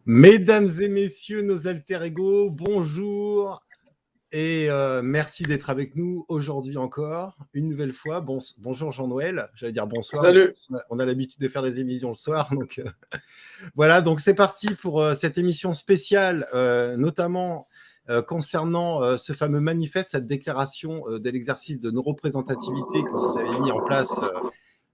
Mesdames et messieurs, nos alter ego, bonjour et merci d'être avec nous aujourd'hui encore, une nouvelle fois. Bonjour Jean-Noël, j'allais dire bonsoir. Salut. On a l'habitude de faire des émissions le soir, donc voilà, donc c'est parti pour cette émission spéciale, notamment concernant ce fameux manifeste, cette déclaration de l'exercice de non-représentativité que vous avez mis en place,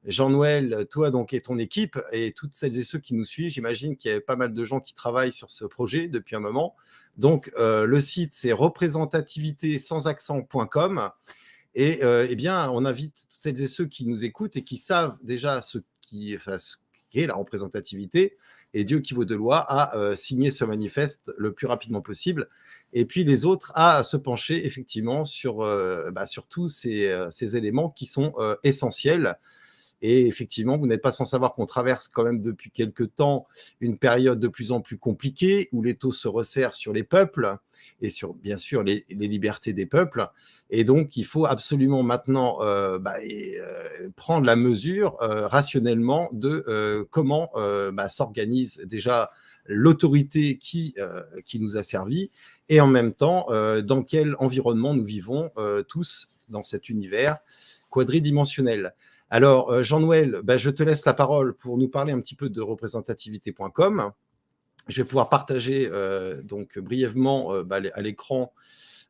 Jean-Noël, toi donc et ton équipe et toutes celles et ceux qui nous suivent. J'imagine qu'il y a pas mal de gens qui travaillent sur ce projet depuis un moment. Donc le site c'est représentativité-sans-accent.com et eh bien on invite toutes celles et ceux qui nous écoutent et qui savent déjà ce qu'est la représentativité et Dieu qui vaut de loi à signer ce manifeste le plus rapidement possible, et puis les autres à se pencher effectivement sur tous ces éléments qui sont essentiels. Et effectivement, vous n'êtes pas sans savoir qu'on traverse quand même depuis quelques temps une période de plus en plus compliquée où les taux se resserrent sur les peuples et sur, bien sûr, les libertés des peuples. Et donc, il faut absolument maintenant prendre la mesure rationnellement de comment s'organise déjà l'autorité qui nous a servi et en même temps, dans quel environnement nous vivons tous dans cet univers quadridimensionnel. Alors, Jean-Noël, je te laisse la parole pour nous parler un petit peu de représentativité.com. Je vais pouvoir partager donc brièvement à l'écran,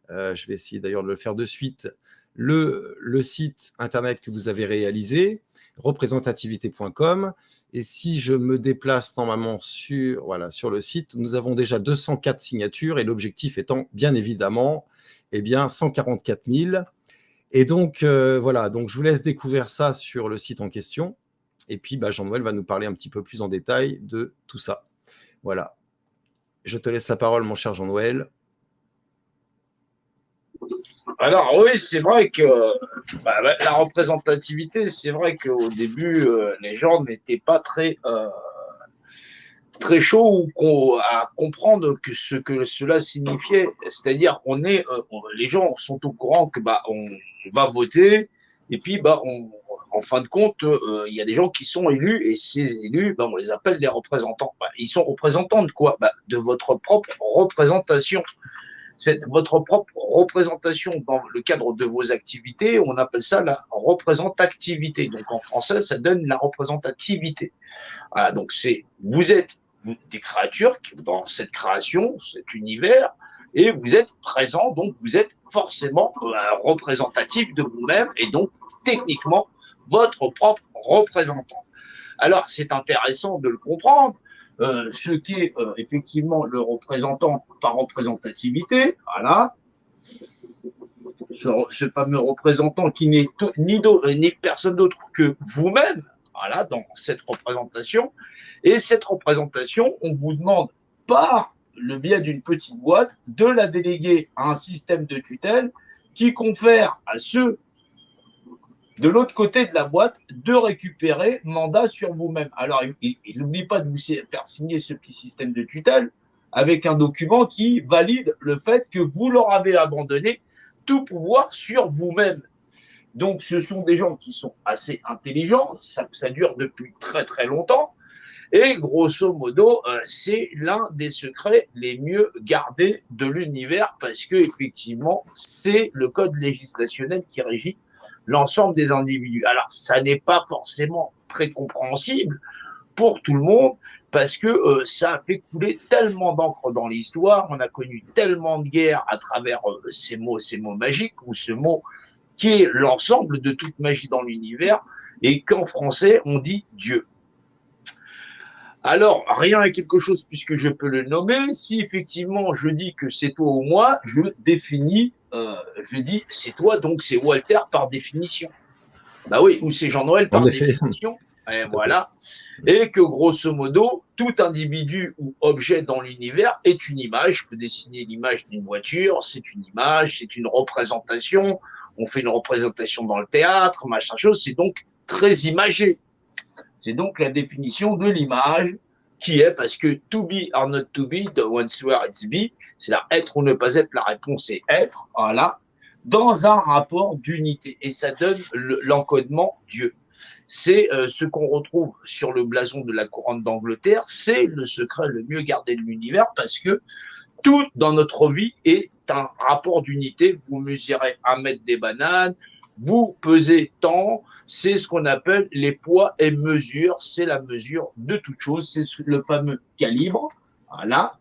je vais essayer d'ailleurs de le faire de suite, le site internet que vous avez réalisé, représentativité.com. Et si je me déplace normalement sur le site, nous avons déjà 204 signatures et l'objectif étant bien évidemment 144 000. Et donc, donc je vous laisse découvrir ça sur le site en question. Et puis, Jean-Noël va nous parler un petit peu plus en détail de tout ça. Voilà. Je te laisse la parole, mon cher Jean-Noël. Alors oui, c'est vrai que la représentativité, c'est vrai qu'au début, les gens n'étaient pas très chauds à comprendre ce que cela signifiait. C'est-à-dire, les gens sont au courant que on va voter et puis en fin de compte, il y a des gens qui sont élus et ces élus, on les appelle des représentants. Ils sont représentants de quoi? De votre propre représentation. Votre propre représentation dans le cadre de vos activités, on appelle ça la représentativité. Donc en français, ça donne la représentativité. Voilà, donc vous êtes des créatures dans cette création, cet univers, et vous êtes présent, donc vous êtes forcément représentatif de vous-même et donc techniquement votre propre représentant. Alors c'est intéressant de le comprendre. Ce qu'est effectivement le représentant par représentativité, voilà, ce fameux représentant qui n'est ni personne d'autre que vous-même, voilà, dans cette représentation. Et cette représentation, on vous demande par le biais d'une petite boîte de la déléguer à un système de tutelle qui confère à ceux de l'autre côté de la boîte de récupérer mandat sur vous-même. Alors, ils n'oublient pas de vous faire signer ce petit système de tutelle avec un document qui valide le fait que vous leur avez abandonné tout pouvoir sur vous-même. Donc, ce sont des gens qui sont assez intelligents, ça dure depuis très très longtemps, et grosso modo, c'est l'un des secrets les mieux gardés de l'univers parce que effectivement, c'est le code législationnel qui régit l'ensemble des individus. Alors, ça n'est pas forcément très compréhensible pour tout le monde parce que ça a fait couler tellement d'encre dans l'histoire, on a connu tellement de guerres à travers ces mots magiques ou ce mot qui est l'ensemble de toute magie dans l'univers et qu'en français, on dit Dieu. Alors, rien est quelque chose puisque je peux le nommer. Si effectivement je dis que c'est toi ou moi, je définis, je dis c'est toi, donc c'est Walter par définition. Bah oui, ou c'est Jean-Noël par définition. Et voilà. Et que grosso modo, tout individu ou objet dans l'univers est une image. Je peux dessiner l'image d'une voiture, c'est une image, c'est une représentation. On fait une représentation dans le théâtre, machin chose. C'est donc très imagé. C'est donc la définition de l'image qui est, parce que to be or not to be, the answer it's be, c'est là être ou ne pas être, la réponse est être, voilà, dans un rapport d'unité. Et ça donne l'encodement Dieu. C'est ce qu'on retrouve sur le blason de la couronne d'Angleterre, c'est le secret le mieux gardé de l'univers parce que tout dans notre vie est un rapport d'unité. Vous mesurez 1 mètre des bananes, vous pesez tant, c'est ce qu'on appelle les poids et mesures, c'est la mesure de toute chose, c'est le fameux calibre, voilà,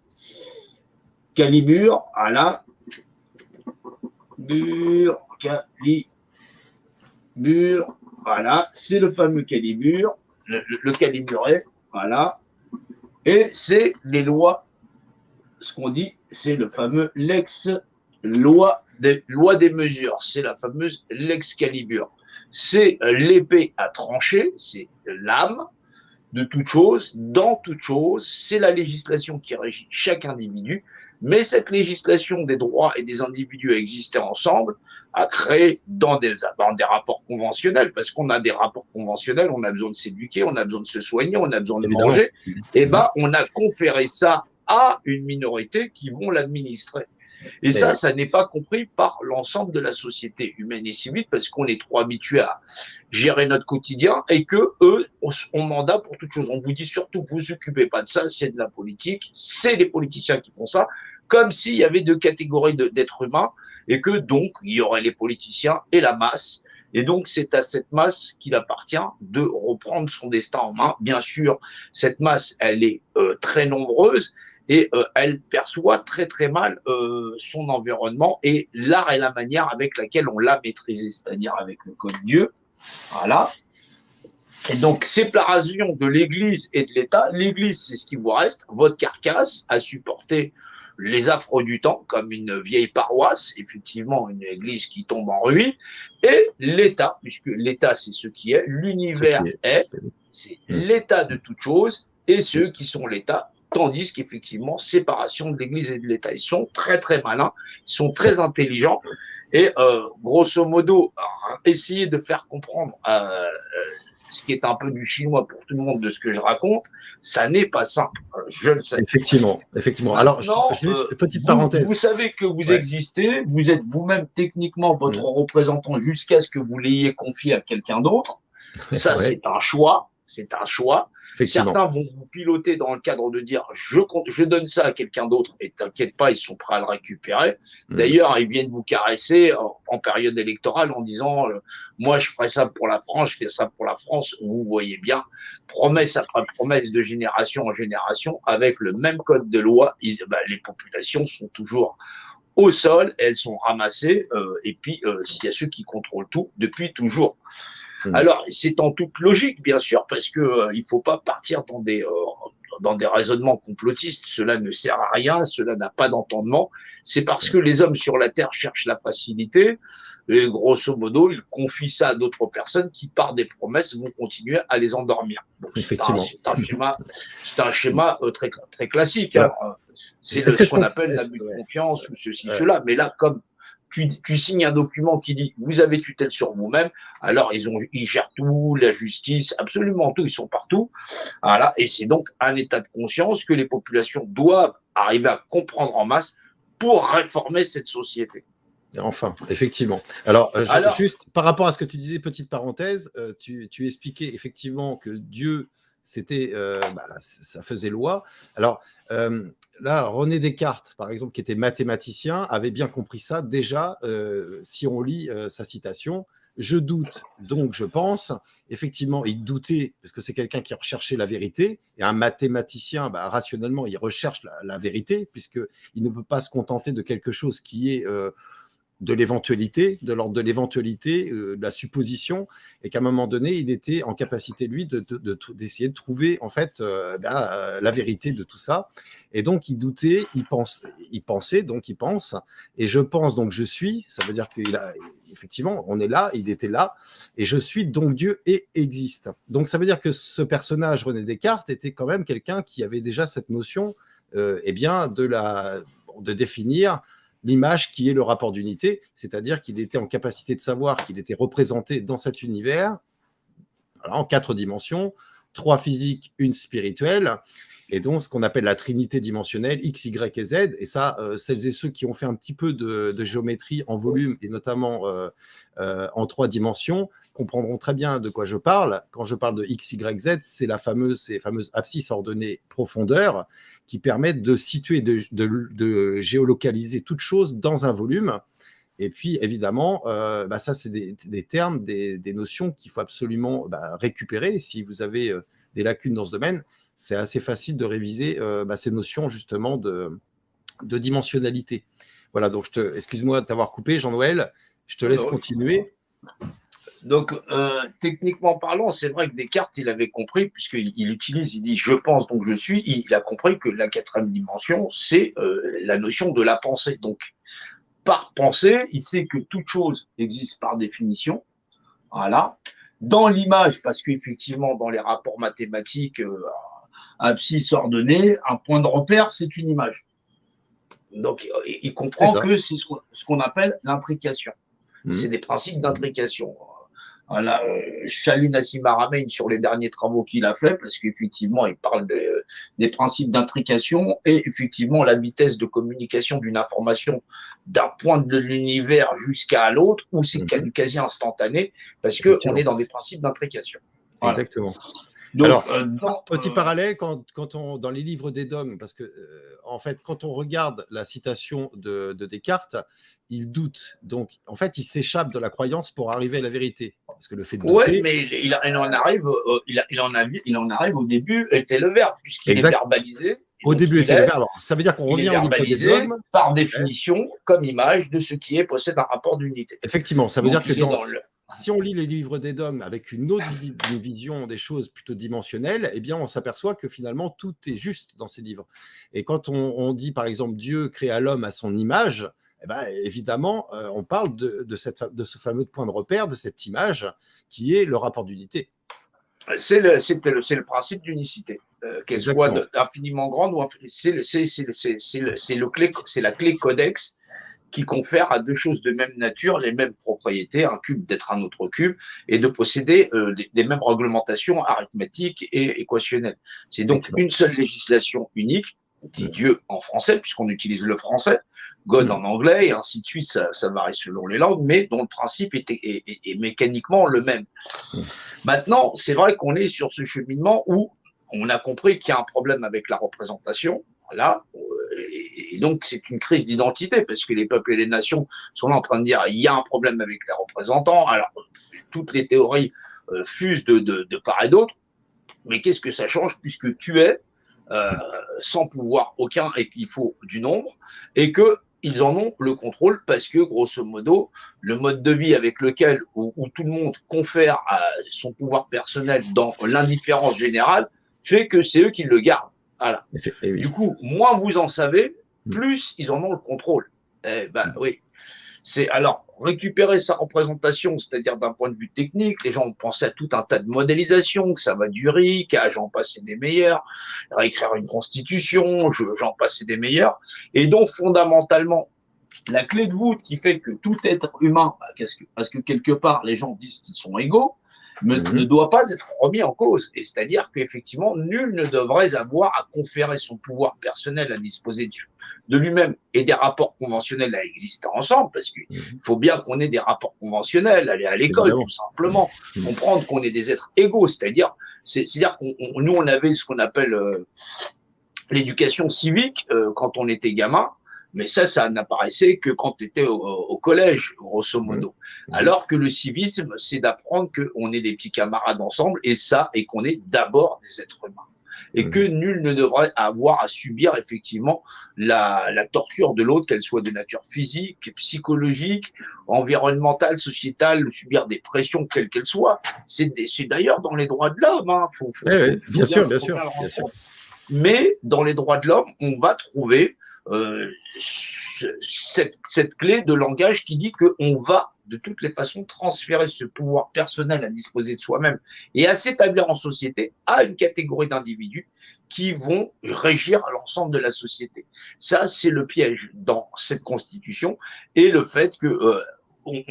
calibre, voilà, calibre, voilà, c'est le fameux calibre, le calibré, voilà, et c'est les lois, ce qu'on dit, c'est le fameux loi des mesures, c'est la fameuse l'excalibur. C'est l'épée à trancher, c'est l'âme de toute chose, dans toute chose, c'est la législation qui régit chaque individu, mais cette législation des droits et des individus à exister ensemble a créé dans des rapports conventionnels, parce qu'on a des rapports conventionnels, on a besoin de s'éduquer, on a besoin de se soigner, on a besoin de manger, et on a conféré ça à une minorité qui vont l'administrer. Et ça n'est pas compris par l'ensemble de la société humaine et civile parce qu'on est trop habitué à gérer notre quotidien et que eux ont mandat pour toute chose. On vous dit surtout, vous occupez pas de ça, c'est de la politique, c'est les politiciens qui font ça, comme s'il y avait 2 catégories d'êtres humains et que donc il y aurait les politiciens et la masse. Et donc, c'est à cette masse qu'il appartient de reprendre son destin en main. Bien sûr, cette masse, elle est très nombreuse. Et elle perçoit très très mal son environnement et l'art et la manière avec laquelle on l'a maîtrisé, c'est-à-dire avec le code Dieu. Voilà. Et donc, séparation de l'Église et de l'État. L'Église, c'est ce qui vous reste, votre carcasse à supporter les affres du temps, comme une vieille paroisse, effectivement une église qui tombe en ruine, et l'État, puisque l'État, c'est ce qui est, l'univers c'est l'état de toute chose, et ceux qui sont l'État, tandis qu'effectivement, séparation de l'Église et de l'État. Ils sont très, très malins, ils sont très intelligents. Et grosso modo, essayer de faire comprendre ce qui est un peu du chinois pour tout le monde de ce que je raconte, ça n'est pas simple. Je le sais. Effectivement. Alors, juste petite parenthèse. Vous savez que vous existez, vous êtes vous-même techniquement votre représentant jusqu'à ce que vous l'ayez confié à quelqu'un d'autre. Ça, Ouais, c'est un choix. C'est un choix. effectivement. Certains vont vous piloter dans le cadre de dire je donne ça à quelqu'un d'autre et t'inquiète pas, ils sont prêts à le récupérer. Mm. D'ailleurs, ils viennent vous caresser en période électorale en disant moi je ferai ça pour la France, je fais ça pour la France. Vous voyez bien, promesse après promesse de génération en génération, avec le même code de loi, les populations sont toujours au sol, elles sont ramassées, et puis il y a ceux qui contrôlent tout depuis toujours. Mm. Alors, c'est en toute logique, bien sûr, parce que il faut pas partir dans des raisonnements complotistes. Cela ne sert à rien, cela n'a pas d'entendement. C'est parce que les hommes sur la Terre cherchent la facilité et grosso modo, ils confient ça à d'autres personnes qui, par des promesses, vont continuer à les endormir. Donc, Effectivement. c'est un schéma très, très classique. Hein. Voilà. C'est Est-ce que ce qu'on appelle l'abus de ouais, confiance ou ceci, ouais. cela. Mais là, comme tu signes un document qui dit vous avez tutelle sur vous-même, alors ils gèrent tout, la justice, absolument tout, ils sont partout. Voilà, et c'est donc un état de conscience que les populations doivent arriver à comprendre en masse pour réformer cette société. Enfin, effectivement. Alors, Alors, juste par rapport à ce que tu disais, petite parenthèse, tu expliquais effectivement que Dieu, c'était, ça faisait loi. Alors, là, René Descartes, par exemple, qui était mathématicien, avait bien compris ça déjà, si on lit sa citation. Je doute, donc je pense. Effectivement, il doutait, parce que c'est quelqu'un qui recherchait la vérité. Et un mathématicien, rationnellement, il recherche la vérité, puisqu'il ne peut pas se contenter de quelque chose qui est de l'éventualité, de l'ordre de l'éventualité, de la supposition, et qu'à un moment donné, il était en capacité, lui, d'essayer de trouver, en fait, la vérité de tout ça. Et donc, il doutait, il pensait, donc il pense, et je pense, donc je suis, ça veut dire effectivement, on est là, il était là, et je suis, donc Dieu existe. Donc, ça veut dire que ce personnage, René Descartes, était quand même quelqu'un qui avait déjà cette notion, de définir l'image qui est le rapport d'unité, c'est-à-dire qu'il était en capacité de savoir qu'il était représenté dans cet univers, voilà, en 4 dimensions, 3 physiques, 1 spirituelle, et donc ce qu'on appelle la trinité dimensionnelle, X, Y et Z. Et ça, celles et ceux qui ont fait un petit peu de géométrie en volume, et notamment en 3 dimensions, comprendront très bien de quoi je parle. Quand je parle de X, Y, Z, c'est ces fameuses abscisses ordonnées profondeur qui permettent de situer, de géolocaliser toute chose dans un volume. Et puis, évidemment, ça, c'est des termes, des notions qu'il faut absolument récupérer. Si vous avez des lacunes dans ce domaine, c'est assez facile de réviser ces notions, justement, de dimensionnalité. Voilà, donc excuse-moi de t'avoir coupé, Jean-Noël. Je te laisse continuer. Donc, techniquement parlant, c'est vrai que Descartes, il avait compris, puisqu'il il dit je pense, donc je suis, il a compris que la 4e dimension, c'est la notion de la pensée. Donc, par pensée, il sait que toute chose existe par définition. Voilà. Dans l'image, parce qu'effectivement, dans les rapports mathématiques, abscisse ordonnée, un point de repère, c'est une image. Donc, il comprend que c'est ce qu'on appelle l'intrication. C'est des principes d'intrication. Voilà, je salue Nassim Haramein sur les derniers travaux qu'il a fait, parce qu'effectivement, il parle des principes d'intrication et effectivement la vitesse de communication d'une information d'un point de l'univers jusqu'à l'autre, où c'est quasi instantané, parce qu'on est dans des principes d'intrication. Voilà. Exactement. Donc, alors, petit parallèle, quand dans les livres des dogmes, parce que en fait, quand on regarde la citation de Descartes, il doute. Donc, en fait, il s'échappe de la croyance pour arriver à la vérité. Parce que le fait de douter. Oui, mais il en arrive au début, était le verbe, puisqu'il est verbalisé. Au début était le verbe. Alors, ça veut dire qu'on revient au livre des dogmes. Par définition, comme image de ce qui est possède un rapport d'unité. Effectivement, ça veut dire que si on lit les livres des dogmes avec une autre vision des choses plutôt dimensionnelle, eh bien, on s'aperçoit que finalement, tout est juste dans ces livres. Et quand on dit, par exemple, Dieu créa l'homme à son image, eh bien, évidemment, on parle de ce fameux point de repère, de cette image, qui est le rapport d'unité. C'est le principe d'unicité. Qu'elle soit infiniment grande, c'est la clé codex qui confère à deux choses de même nature les mêmes propriétés, un cube d'être un autre cube, et de posséder des mêmes réglementations arithmétiques et équationnelles. C'est donc une seule législation unique, dit Dieu en français, puisqu'on utilise le français, God en anglais, et ainsi de suite, ça varie selon les langues, mais dont le principe est mécaniquement le même. Maintenant, c'est vrai qu'on est sur ce cheminement où on a compris qu'il y a un problème avec la représentation, voilà, et donc c'est une crise d'identité, parce que les peuples et les nations sont là en train de dire il y a un problème avec les représentants, alors toutes les théories fusent de part et d'autre, mais qu'est-ce que ça change puisque tu es sans pouvoir aucun et qu'il faut du nombre, et qu'ils en ont le contrôle parce que, grosso modo, le mode de vie avec lequel où tout le monde confère à son pouvoir personnel dans l'indifférence générale fait que c'est eux qui le gardent. Voilà. Et oui. Du coup, moins vous en savez, plus ils en ont le contrôle. Eh ben oui. Alors récupérer sa représentation, c'est-à-dire d'un point de vue technique, les gens ont pensé à tout un tas de modélisations, que ça va du RIC, j'en passer des meilleurs, réécrire une constitution, j'en passer des meilleurs, et donc fondamentalement, la clé de voûte qui fait que tout être humain, parce que quelque part les gens disent qu'ils sont égaux, ne doit pas être remis en cause. Et c'est-à-dire qu'effectivement, nul ne devrait avoir à conférer son pouvoir personnel à disposer de lui-même et des rapports conventionnels à exister ensemble, parce qu'il faut bien qu'on ait des rapports conventionnels, aller à l'école, tout simplement, comprendre qu'on est des êtres égaux, c'est-à-dire nous, on avait ce qu'on appelle l'éducation civique quand on était gamin, mais ça n'apparaissait que quand tu étais au collège, grosso modo. Alors que le civisme, c'est d'apprendre qu'on est des petits camarades ensemble, et qu'on est d'abord des êtres humains. Et que nul ne devrait avoir à subir effectivement la torture de l'autre, qu'elle soit de nature physique, psychologique, environnementale, sociétale, subir des pressions quelles qu'elles soient. C'est d'ailleurs dans les droits de l'homme. Hein. Bien sûr. Mais dans les droits de l'homme, on va trouver cette clé de langage qui dit qu'on va de toutes les façons transférer ce pouvoir personnel à disposer de soi-même et à s'établir en société à une catégorie d'individus qui vont régir l'ensemble de la société. Ça, c'est le piège dans cette constitution, et le fait que,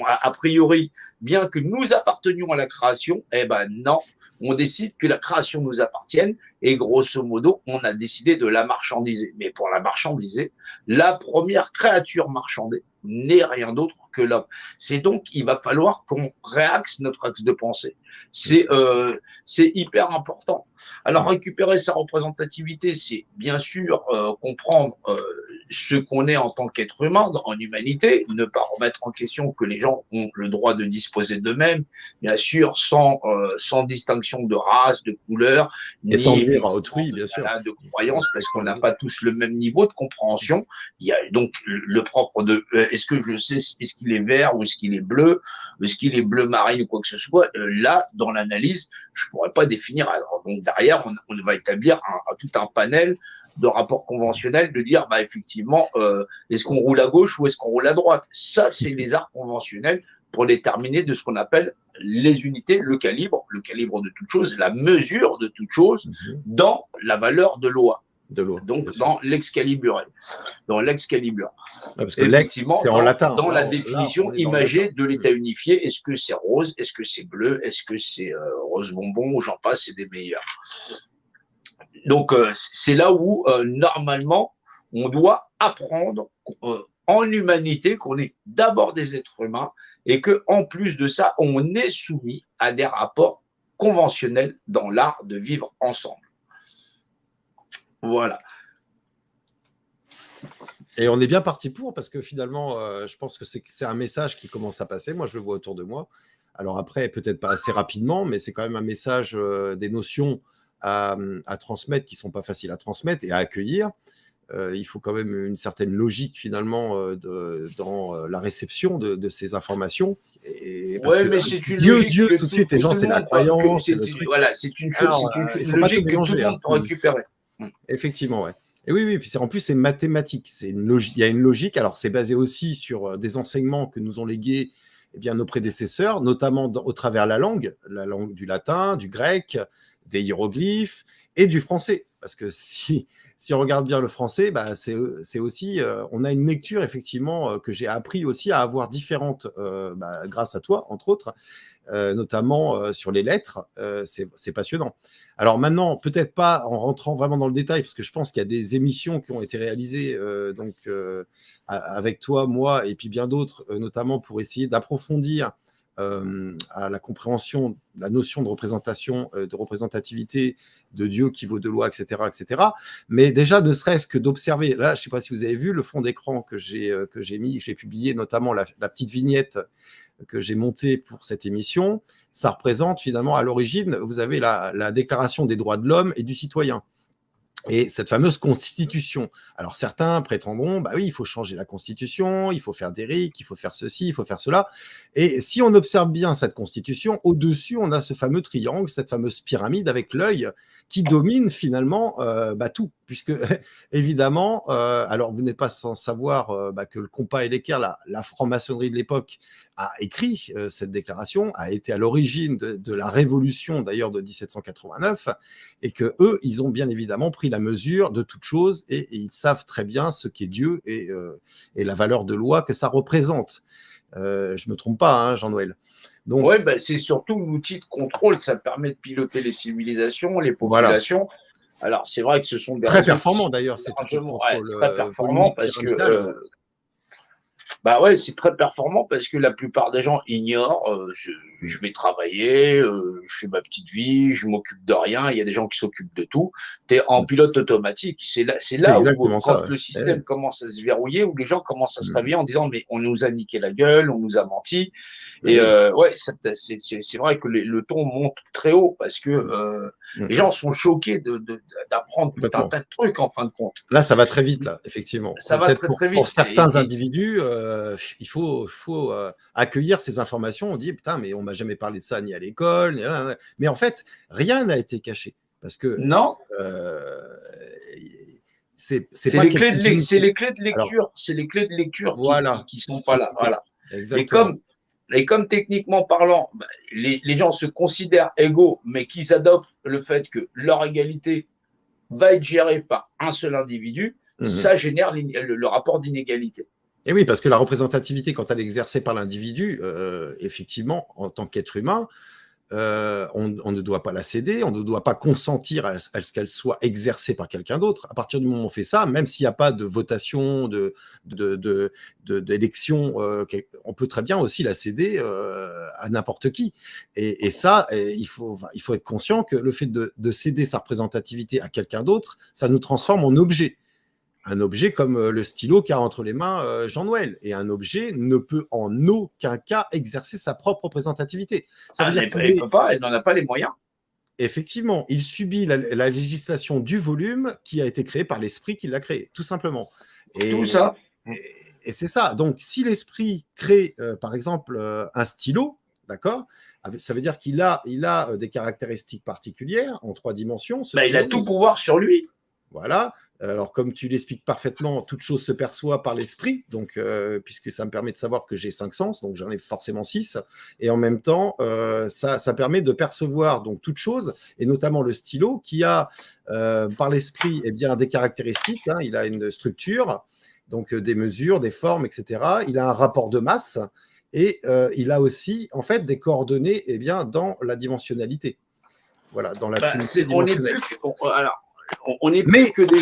a priori, bien que nous appartenions à la création, eh ben non, on décide que la création nous appartienne, et grosso modo, on a décidé de la marchandiser. Mais pour la marchandiser, la première créature marchandée n'est rien d'autre que l'homme. C'est donc, il va falloir qu'on réaxe notre axe de pensée. C'est hyper important. Alors, récupérer sa représentativité, c'est bien sûr comprendre ce qu'on est en tant qu'être humain, en humanité, ne pas remettre en question que les gens ont le droit de disposer d'eux-mêmes, bien sûr, sans distinction de race, de couleur, et sans nuire à autrui, bien sûr, de croyance, parce qu'on n'a pas tous le même niveau de compréhension. Il y a donc le propre de est-ce que je sais, est-ce qu'il est vert ou est-ce qu'il est bleu, est-ce qu'il est bleu marine ou quoi que ce soit. Là, dans l'analyse, je pourrais pas définir. Alors, donc derrière, on va établir tout un panel de rapports conventionnels, de dire effectivement, est-ce qu'on roule à gauche ou est-ce qu'on roule à droite. Ça, c'est les arts conventionnels pour déterminer de ce qu'on appelle les unités, le calibre de toute chose, la mesure de toute chose dans la valeur de loi. Donc dans l'excaliburé. Parce que l'ex, c'est en latin. Dans la définition imagée de l'état unifié, est-ce que c'est rose, est-ce que c'est bleu, est-ce que c'est rose bonbon, j'en passe, c'est des meilleurs. Donc c'est là où normalement on doit apprendre en humanité qu'on est d'abord des êtres humains, et que en plus de ça, on est soumis à des rapports conventionnels dans l'art de vivre ensemble. Voilà. Et on est bien parti pour, parce que finalement, je pense que c'est un message qui commence à passer. Moi, je le vois autour de moi. Alors après, peut-être pas assez rapidement, mais c'est quand même un message, des notions à transmettre qui ne sont pas faciles à transmettre et à accueillir. Il faut quand même une certaine logique finalement dans la réception de ces informations. Oui, mais c'est une logique. Dieu, tout de suite, les gens, c'est la croyance. Voilà, c'est une logique que tout le monde peut récupérer. Effectivement, ouais. Et oui, puis en plus, c'est mathématique. Il y a une logique. Alors, c'est basé aussi sur des enseignements que nous ont légués nos prédécesseurs, notamment au travers la langue du latin, du grec, des hiéroglyphes et du français. Parce que si si on regarde bien le français, bah, c'est aussi, on a une lecture effectivement que j'ai appris aussi à avoir différente, bah, grâce à toi, entre autres, notamment sur les lettres. C'est passionnant. Alors maintenant, peut-être pas en rentrant vraiment dans le détail, parce que je pense qu'il y a des émissions qui ont été réalisées avec toi, moi, et puis bien d'autres, notamment pour essayer d'approfondir à la compréhension, la notion de représentation, de représentativité de Dieu qui vaut de loi, etc., etc. Mais déjà, ne serait-ce que d'observer, là, je ne sais pas si vous avez vu le fond d'écran que j'ai mis, j'ai publié notamment la petite vignette que j'ai montée pour cette émission. Ça représente finalement, à l'origine, vous avez la Déclaration des droits de l'homme et du citoyen. Et cette fameuse constitution. Alors certains prétendront, bah oui, il faut changer la constitution, il faut faire des RIC, il faut faire ceci, il faut faire cela. Et si on observe bien cette constitution, au-dessus, on a ce fameux triangle, cette fameuse pyramide avec l'œil qui domine finalement tout. Puisque évidemment, alors vous n'êtes pas sans savoir que le compas et l'équerre, la franc-maçonnerie de l'époque, a écrit cette déclaration, a été à l'origine de la révolution d'ailleurs de 1789, et que eux, ils ont bien évidemment pris la mesure de toute chose et ils savent très bien ce qu'est Dieu et la valeur de loi que ça représente. Je me trompe pas, hein, Jean-Noël. Donc, ouais, bah, c'est surtout l'outil de contrôle, ça permet de piloter les civilisations, les populations. Voilà. Alors, c'est vrai que ce sont des très performants d'ailleurs, c'est très performant parce que bah ouais, c'est très performant parce que la plupart des gens ignorent. Je vais travailler, je fais ma petite vie, je m'occupe de rien. Il y a des gens qui s'occupent de tout. Tu es en pilote automatique. C'est là où quand le système commence à se verrouiller, où les gens commencent à se réveiller en disant mais on nous a niqué la gueule, on nous a menti. Et ouais, c'est vrai que le ton monte très haut parce que les gens sont choqués d'apprendre tout un tas de trucs en fin de compte. Là, ça va très vite, là, effectivement. Ça va très vite. Pour certains individus, il faut accueillir ces informations. On dit, putain, mais on m'a jamais parlé de ça ni à l'école. Mais en fait, rien n'a été caché. Parce que. Non. C'est les clés de lecture. C'est les clés de lecture qui sont pas là. Voilà. Exactement. Et comme techniquement parlant, les gens se considèrent égaux, mais qu'ils adoptent le fait que leur égalité va être gérée par un seul individu, ça génère le rapport d'inégalité. Et oui, parce que la représentativité, quand elle est exercée par l'individu, effectivement, en tant qu'être humain, on ne doit pas la céder, on ne doit pas consentir à ce qu'elle soit exercée par quelqu'un d'autre. À partir du moment où on fait ça, même s'il n'y a pas de votation, d'élection, on peut très bien aussi la céder à n'importe qui. Et ça, il faut être conscient que le fait de céder sa représentativité à quelqu'un d'autre, ça nous transforme en objet. Un objet comme le stylo qu'a entre les mains Jean-Noël. Et un objet ne peut en aucun cas exercer sa propre représentativité. Ça veut dire qu'il ne peut pas, il n'en a pas les moyens. Effectivement, il subit la législation du volume qui a été créée par l'esprit qui l'a créé, tout simplement. Tout ça. Et c'est ça. Donc, si l'esprit crée, par exemple, un stylo, d'accord, ça veut dire qu'il a des caractéristiques particulières en 3 dimensions. Il a tout pouvoir sur lui. Voilà. Alors, comme tu l'expliques parfaitement, toute chose se perçoit par l'esprit, donc puisque ça me permet de savoir que j'ai 5 sens, donc j'en ai forcément 6, et en même temps, ça permet de percevoir donc toute chose, et notamment le stylo, qui a par l'esprit des caractéristiques, hein, il a une structure, donc des mesures, des formes, etc. Il a un rapport de masse, et il a aussi en fait des coordonnées dans la dimensionnalité. Voilà, dans la on n'est plus on n'est plus que des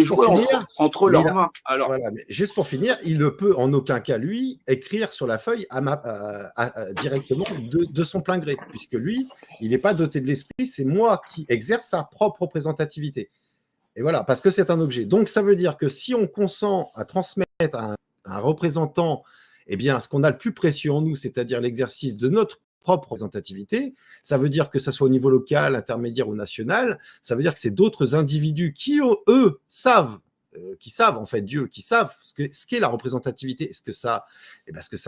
jouets entre leurs mains. Alors. Voilà, mais juste pour finir, il ne peut en aucun cas, lui, écrire sur la feuille directement de son plein gré, puisque lui, il n'est pas doté de l'esprit, c'est moi qui exerce sa propre représentativité. Et voilà, parce que c'est un objet. Donc, ça veut dire que si on consent à transmettre à un représentant ce qu'on a le plus précieux en nous, c'est-à-dire l'exercice de notre propre représentativité, ça veut dire que ça soit au niveau local, intermédiaire ou national, ça veut dire que c'est d'autres individus qui, eux, savent en fait Dieu, qui savent ce qu'est la représentativité, ce que ça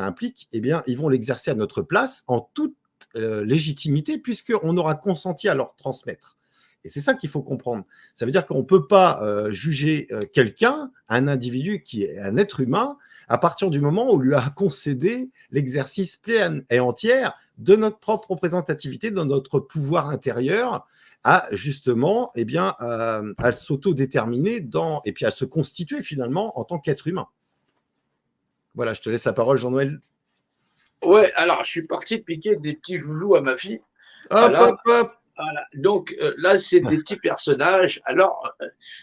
implique, ils vont l'exercer à notre place en toute légitimité, puisqu'on aura consenti à leur transmettre. Et c'est ça qu'il faut comprendre. Ça veut dire qu'on ne peut pas juger quelqu'un, un individu qui est un être humain, à partir du moment où on lui a concédé l'exercice plein et entier de notre propre représentativité, de notre pouvoir intérieur, à justement, à s'autodéterminer et puis à se constituer finalement en tant qu'être humain. Voilà, je te laisse la parole, Jean-Noël. Ouais, alors je suis parti piquer des petits joujoux à ma fille. Hop, Voilà. hop, hop. Voilà. Donc là, c'est des petits personnages. Alors,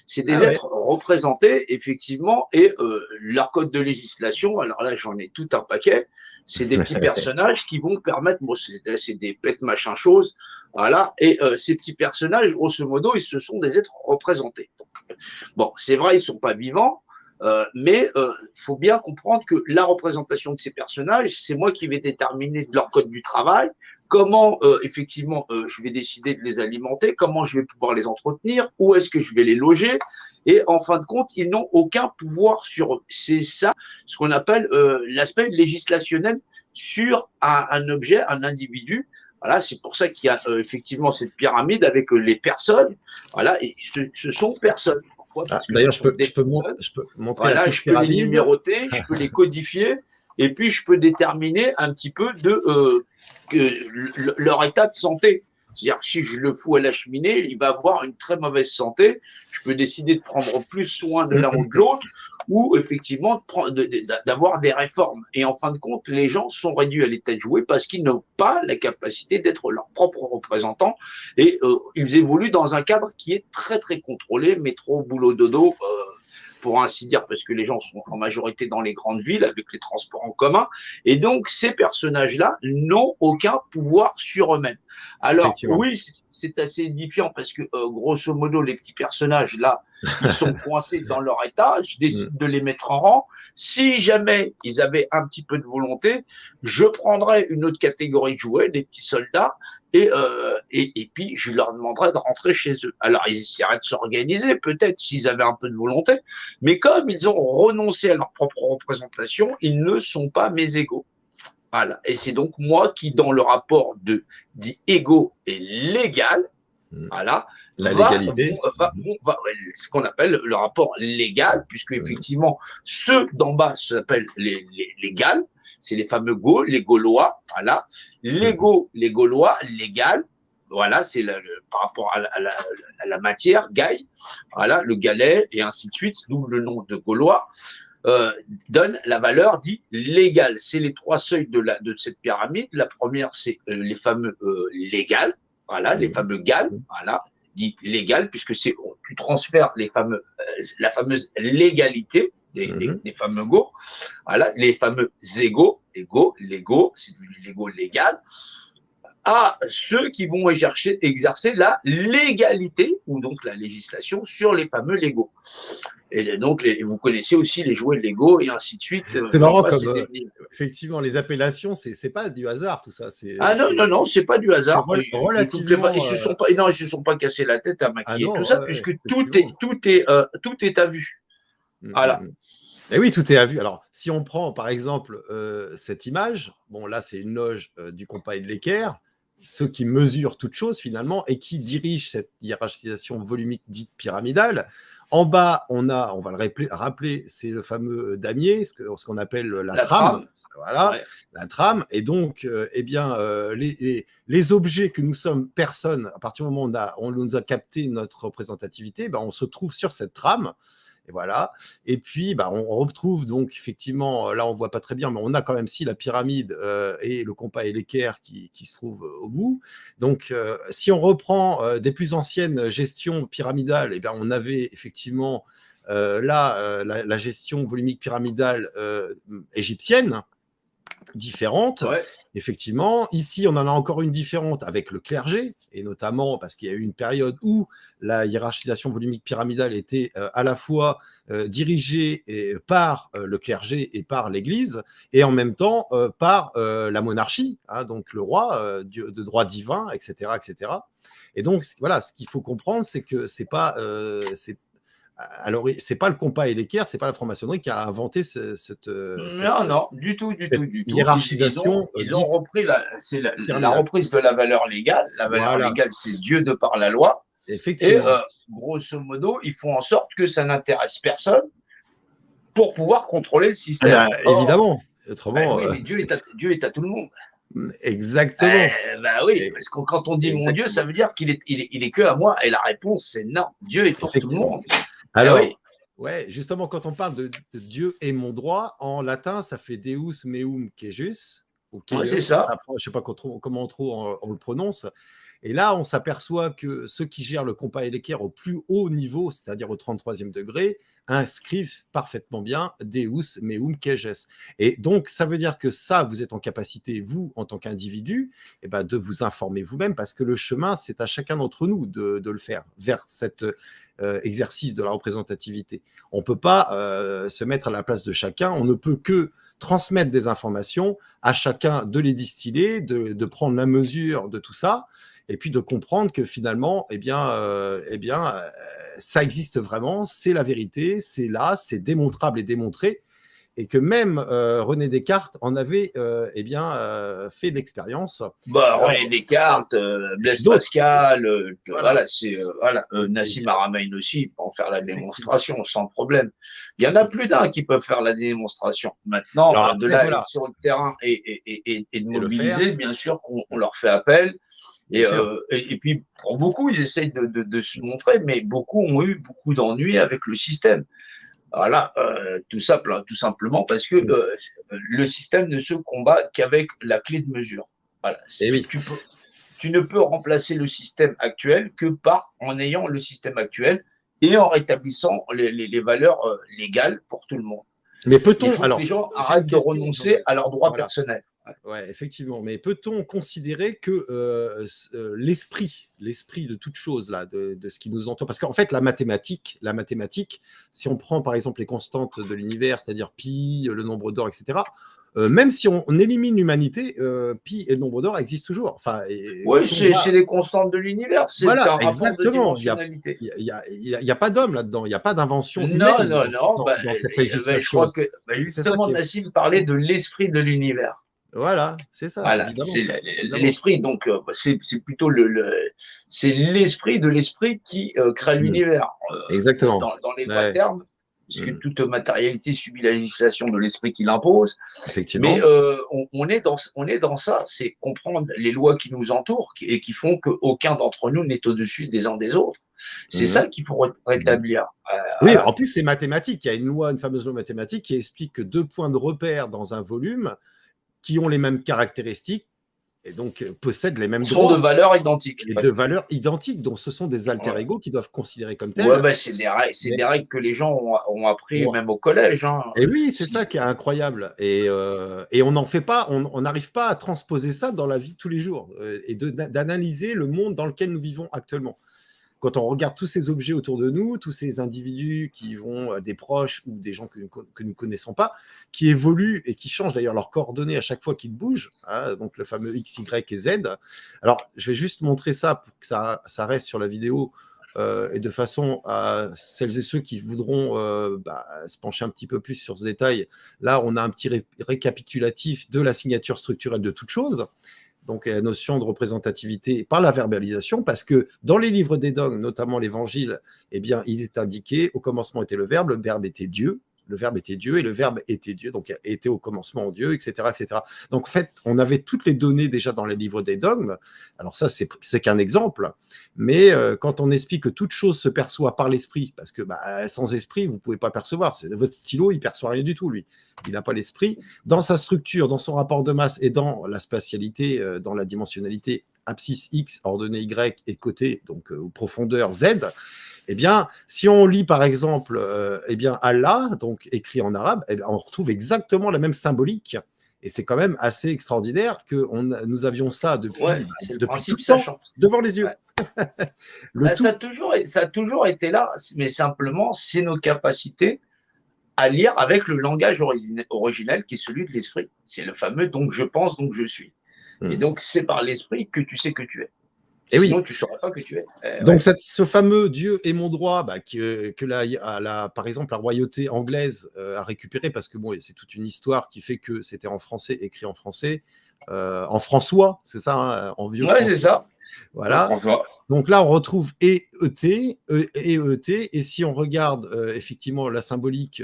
c'est des ouais. êtres représentés, effectivement, et leur code de législation, alors là, j'en ai tout un paquet. C'est des petits personnages qui vont permettre, bon, c'est des pets machin chose, voilà. Et ces petits personnages, grosso modo, ce sont des êtres représentés. Donc, bon, c'est vrai, ils sont pas vivants. Mais faut bien comprendre que la représentation de ces personnages, c'est moi qui vais déterminer leur code du travail, comment effectivement je vais décider de les alimenter, comment je vais pouvoir les entretenir, où est-ce que je vais les loger, et en fin de compte, ils n'ont aucun pouvoir sur eux. C'est ça ce qu'on appelle l'aspect législationnel sur un objet, un individu. Voilà, c'est pour ça qu'il y a effectivement cette pyramide avec les personnes. Voilà, et ce sont personnes. D'ailleurs, je peux montrer voilà, la je peux les numéroter, je peux les codifier, et puis je peux déterminer un petit peu leur état de santé. C'est-à-dire que si je le fous à la cheminée, il va avoir une très mauvaise santé. Je peux décider de prendre plus soin de l'un ou de l'autre, ou effectivement d'avoir des réformes. Et en fin de compte, les gens sont réduits à l'état de jouet parce qu'ils n'ont pas la capacité d'être leurs propres représentants, et ils évoluent dans un cadre qui est très très contrôlé, métro, boulot, dodo, pour ainsi dire, parce que les gens sont en majorité dans les grandes villes avec les transports en commun, et donc ces personnages-là n'ont aucun pouvoir sur eux-mêmes. Alors oui, c'est assez édifiant parce que grosso modo, les petits personnages là, ils sont coincés dans leur état, je décide de les mettre en rang. Si jamais ils avaient un petit peu de volonté, je prendrais une autre catégorie de jouets, des petits soldats, et puis je leur demanderais de rentrer chez eux. Alors ils essaieraient de s'organiser, peut-être s'ils avaient un peu de volonté, mais comme ils ont renoncé à leur propre représentation, ils ne sont pas mes égaux. Voilà. Et c'est donc moi qui, dans le rapport dit égaux et légal, voilà, la légalité, ce qu'on appelle le rapport légal, puisque effectivement, ceux d'en bas s'appellent les légales, c'est les fameux Gauls, les Gaulois, voilà, les Gaulois, légal, voilà, c'est par rapport à la matière, Gaï, voilà, le galet, et ainsi de suite, d'où le nom de Gaulois. Donne la valeur dit légale. C'est les trois seuils de cette pyramide. La première, c'est les fameux légales, voilà, les fameux gales, voilà, dit légal, puisque tu transfères la fameuse légalité des fameux go, voilà, les fameux égaux, légaux, c'est l'égaux légal, à ceux qui vont exercer la légalité, ou donc la législation, sur les fameux légaux. Et donc, vous connaissez aussi les jouets Lego et ainsi de suite. C'est marrant comme effectivement les appellations, c'est pas du hasard tout ça. Ah non, c'est pas du hasard. Relativement. Ils se sont pas cassés la tête à maquiller tout ça, puisque tout est à vue. Voilà. Et oui, tout est à vue. Alors, si on prend par exemple cette image, bon là c'est une loge du compas et de l'équerre, ceux qui mesurent toute chose finalement et qui dirigent cette hiérarchisation volumique dite pyramidale. En bas, on va le rappeler, c'est le fameux damier, ce qu'on appelle la trame. Voilà, ouais. La trame. Et donc, les objets que nous sommes personnes, à partir du moment où on nous a capté notre représentativité, on se trouve sur cette trame. Et voilà. Et puis, on retrouve donc effectivement, là on ne voit pas très bien, mais on a quand même la pyramide et le compas et l'équerre qui se trouvent au bout. Donc, si on reprend des plus anciennes gestions pyramidales, on avait effectivement la gestion volumique pyramidale égyptienne, différente, ouais. Effectivement. Ici, on en a encore une différente avec le clergé, et notamment parce qu'il y a eu une période où la hiérarchisation volumique pyramidale était à la fois dirigée par le clergé et par l'Église, et en même temps par la monarchie, hein, donc le roi de droit divin, etc., etc. Et donc, voilà, ce qu'il faut comprendre, c'est que c'est pas... alors, c'est pas le compas et l'équerre, c'est pas la franc-maçonnerie qui a inventé cette du tout. Hiérarchisation. Ils ont repris la reprise de la valeur légale. La valeur légale, c'est Dieu de par la loi. Effectivement. Et grosso modo, ils font en sorte que ça n'intéresse personne pour pouvoir contrôler le système. Évidemment. Autrement, oui, mais Dieu est à tout le monde. Exactement. Bah oui, Et- parce que quand on dit mon Dieu, exactement. ça veut dire il est que à moi. Et la réponse, c'est non. Dieu est pour tout le Effectivement. monde. Eh oui. Alors, ouais, justement, quand on parle de Dieu est mon droit, en latin, ça fait Deus meum quejus, ou Ouais, quejus, c'est ça. je ne sais pas comment on le prononce. Et là, on s'aperçoit que ceux qui gèrent le compas et l'équerre au plus haut niveau, c'est-à-dire au 33e degré, inscrivent parfaitement bien Deus meum quejus. Et donc, ça veut dire que ça, vous êtes en capacité, vous, en tant qu'individu, eh ben, de vous informer vous-même, parce que le chemin, c'est à chacun d'entre nous de le faire vers cet exercice de la représentativité. On ne peut pas se mettre à la place de chacun, on ne peut que transmettre des informations à chacun, de les distiller, de prendre la mesure de tout ça, et puis de comprendre que finalement, ça existe vraiment, c'est la vérité, c'est là, c'est démontrable et démontré, et que même René Descartes en avait fait l'expérience. Bah, René Descartes, Et puis Blaise d'autres. Pascal, Voilà. voilà, Nassim Et, Haramein aussi, il peut en faire la effectivement. démonstration sans problème. Il y en a plus d'un qui peuvent faire la démonstration. Maintenant, Alors de après, là à être voilà, sur le terrain et de et le faire, mobiliser, bien sûr qu'on leur fait appel. bien sûr. Et puis, pour beaucoup, ils essayent de se montrer, mais beaucoup ont eu beaucoup d'ennuis avec le système. Voilà, tout simplement parce que le système ne se combat qu'avec la clé de mesure. Voilà, Et oui. tu ne peux remplacer le système actuel que en ayant le système actuel et en rétablissant les valeurs légales pour tout le monde. Mais Il peut-on, faut que les alors, gens j'ai une arrêtent de question, renoncer à leurs droits voilà, personnels. ouais, effectivement, mais peut-on considérer que l'esprit de toute chose, là, de ce qui nous entoure, parce qu'en fait, la mathématique, si on prend par exemple les constantes de l'univers, c'est-à-dire pi, le nombre d'or, etc., même si on élimine l'humanité, pi et le nombre d'or existent toujours. Enfin, Oui, sont là. c'est les constantes de l'univers, c'est Voilà, un rapport de exactement. dimensionnalité. Il y a pas d'homme là-dedans, il n'y a pas d'invention Non, humaine non, non. dans cette Je crois législation. que C'est ça justement, qui est. Nassim parlait de l'esprit de l'univers. Voilà, c'est ça, Voilà, évidemment. c'est Évidemment. l'esprit. Donc, c'est plutôt c'est l'esprit de l'esprit qui crée Mm. l'univers. Exactement. Dans les vrais Ouais. termes, puisque toute matérialité subit la législation de l'esprit qui l'impose. Mais Effectivement. on est dans ça, c'est comprendre les lois qui nous entourent et qui font qu'aucun d'entre nous n'est au-dessus des uns des autres. C'est Mhm. ça qu'il faut rétablir. Oui, Voilà. en plus, c'est mathématique. Il y a une fameuse loi mathématique qui explique que deux points de repère dans un volume qui ont les mêmes caractéristiques et donc possèdent les mêmes Sont de droits valeurs identiques. et Ouais. de valeurs identiques. Donc, ce sont des alter Ouais. ego qui doivent considérer comme Ouais, tels. bah, c'est Mais des règles que les gens ont appris on, même au collège. Hein. et oui, c'est ça qui est incroyable. Et on n'en fait pas, on n'arrive pas à transposer ça dans la vie de tous les jours et d'analyser le monde dans lequel nous vivons actuellement. Quand on regarde tous ces objets autour de nous, tous ces individus qui vont des proches ou des gens que nous ne connaissons pas, qui évoluent et qui changent d'ailleurs leurs coordonnées à chaque fois qu'ils bougent, hein, donc le fameux X, Y et Z. Alors, je vais juste montrer ça pour que ça reste sur la vidéo et de façon à celles et ceux qui voudront se pencher un petit peu plus sur ce détail. Là, on a un petit récapitulatif de la signature structurelle de toute chose. Donc la notion de représentativité par la verbalisation, parce que dans les livres des dogmes, notamment l'Évangile, eh bien, il est indiqué, au commencement était le Verbe était Dieu, le Verbe était Dieu, et le Verbe était Dieu, donc était au commencement Dieu, etc., etc. Donc en fait, on avait toutes les données déjà dans les livres des dogmes. Alors ça, c'est qu'un exemple, mais quand on explique que toute chose se perçoit par l'esprit, parce que sans esprit, vous ne pouvez pas percevoir. Votre stylo, il ne perçoit rien du tout, lui. Il n'a pas l'esprit. Dans sa structure, dans son rapport de masse et dans la spatialité, dans la dimensionnalité abscisse X, ordonnée Y et côté, donc profondeur Z, eh bien, si on lit par exemple Allah, donc écrit en arabe, eh bien, on retrouve exactement la même symbolique. Et c'est quand même assez extraordinaire que nous avions ça Ouais, c'est le depuis tout principe, le ça temps change. devant les yeux. Ouais. Le tout. Ça a toujours été là, mais simplement, c'est nos capacités à lire avec le langage originel qui est celui de l'esprit. C'est le fameux donc je pense, donc je suis. Et donc, c'est par l'esprit que tu sais que tu es. Et Sinon, oui. tu ne saurais pas que tu es. Donc, ce fameux Dieu est mon droit, que par exemple, la royauté anglaise a récupéré, parce que bon, c'est toute une histoire qui fait que c'était en français, écrit en français, en François, c'est ça, hein, en vieux Ouais, français. c'est ça. Voilà. Donc là, on retrouve et ET, et ET, et si on regarde effectivement la symbolique,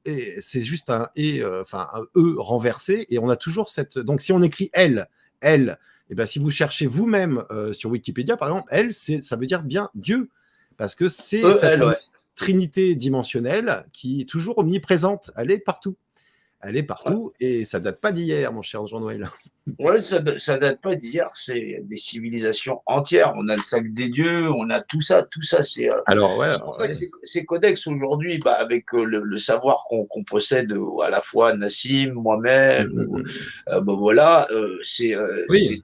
c'est juste un et, enfin un E renversé, et on a toujours cette. Donc si on écrit L, et ben si vous cherchez vous-même sur Wikipédia, par exemple, L, ça veut dire bien Dieu, parce que c'est cette Ouais. trinité dimensionnelle qui est toujours omniprésente. Elle est partout. Elle est partout, et ça date pas d'hier, mon cher Jean-Noël. Ouais, ça date pas d'hier, c'est des civilisations entières. On a le sac des dieux, on a tout ça, c'est Alors, ouais, c'est pour ça que ces codex aujourd'hui, bah, avec le savoir qu'on possède, à la fois Nassim, moi-même, bah, voilà, oui,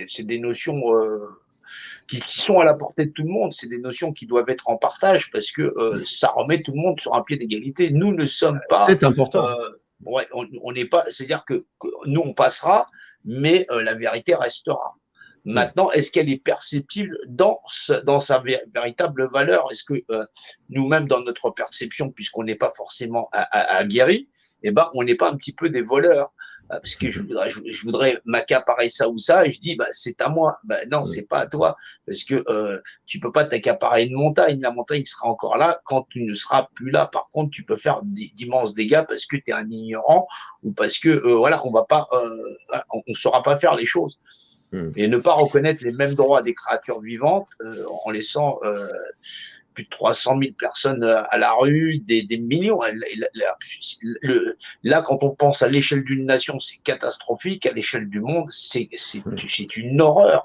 c'est des notions qui sont à la portée de tout le monde. C'est des notions qui doivent être en partage parce que ça remet tout le monde sur un pied d'égalité. Nous ne sommes pas, c'est important. ouais, on n'est pas, c'est-à-dire que nous on passera, mais la vérité restera. Maintenant, est-ce qu'elle est perceptible dans sa véritable valeur? Est-ce que nous-mêmes, dans notre perception, puisqu'on n'est pas forcément aguerris, eh ben, on n'est pas un petit peu des voleurs? Parce que je voudrais m'accaparer ça ou ça, et je dis, bah, c'est à moi. Bah, non, c'est pas à toi, parce que tu peux pas t'accaparer une montagne. La montagne sera encore là quand tu ne seras plus là. Par contre, tu peux faire d'immenses dégâts parce que tu es un ignorant, ou parce que voilà, on va pas, on saura pas faire les choses. Et ne pas reconnaître les mêmes droits des créatures vivantes en laissant plus de 300 000 personnes à la rue, des millions. Là, quand on pense à l'échelle d'une nation, c'est catastrophique. À l'échelle du monde, c'est une horreur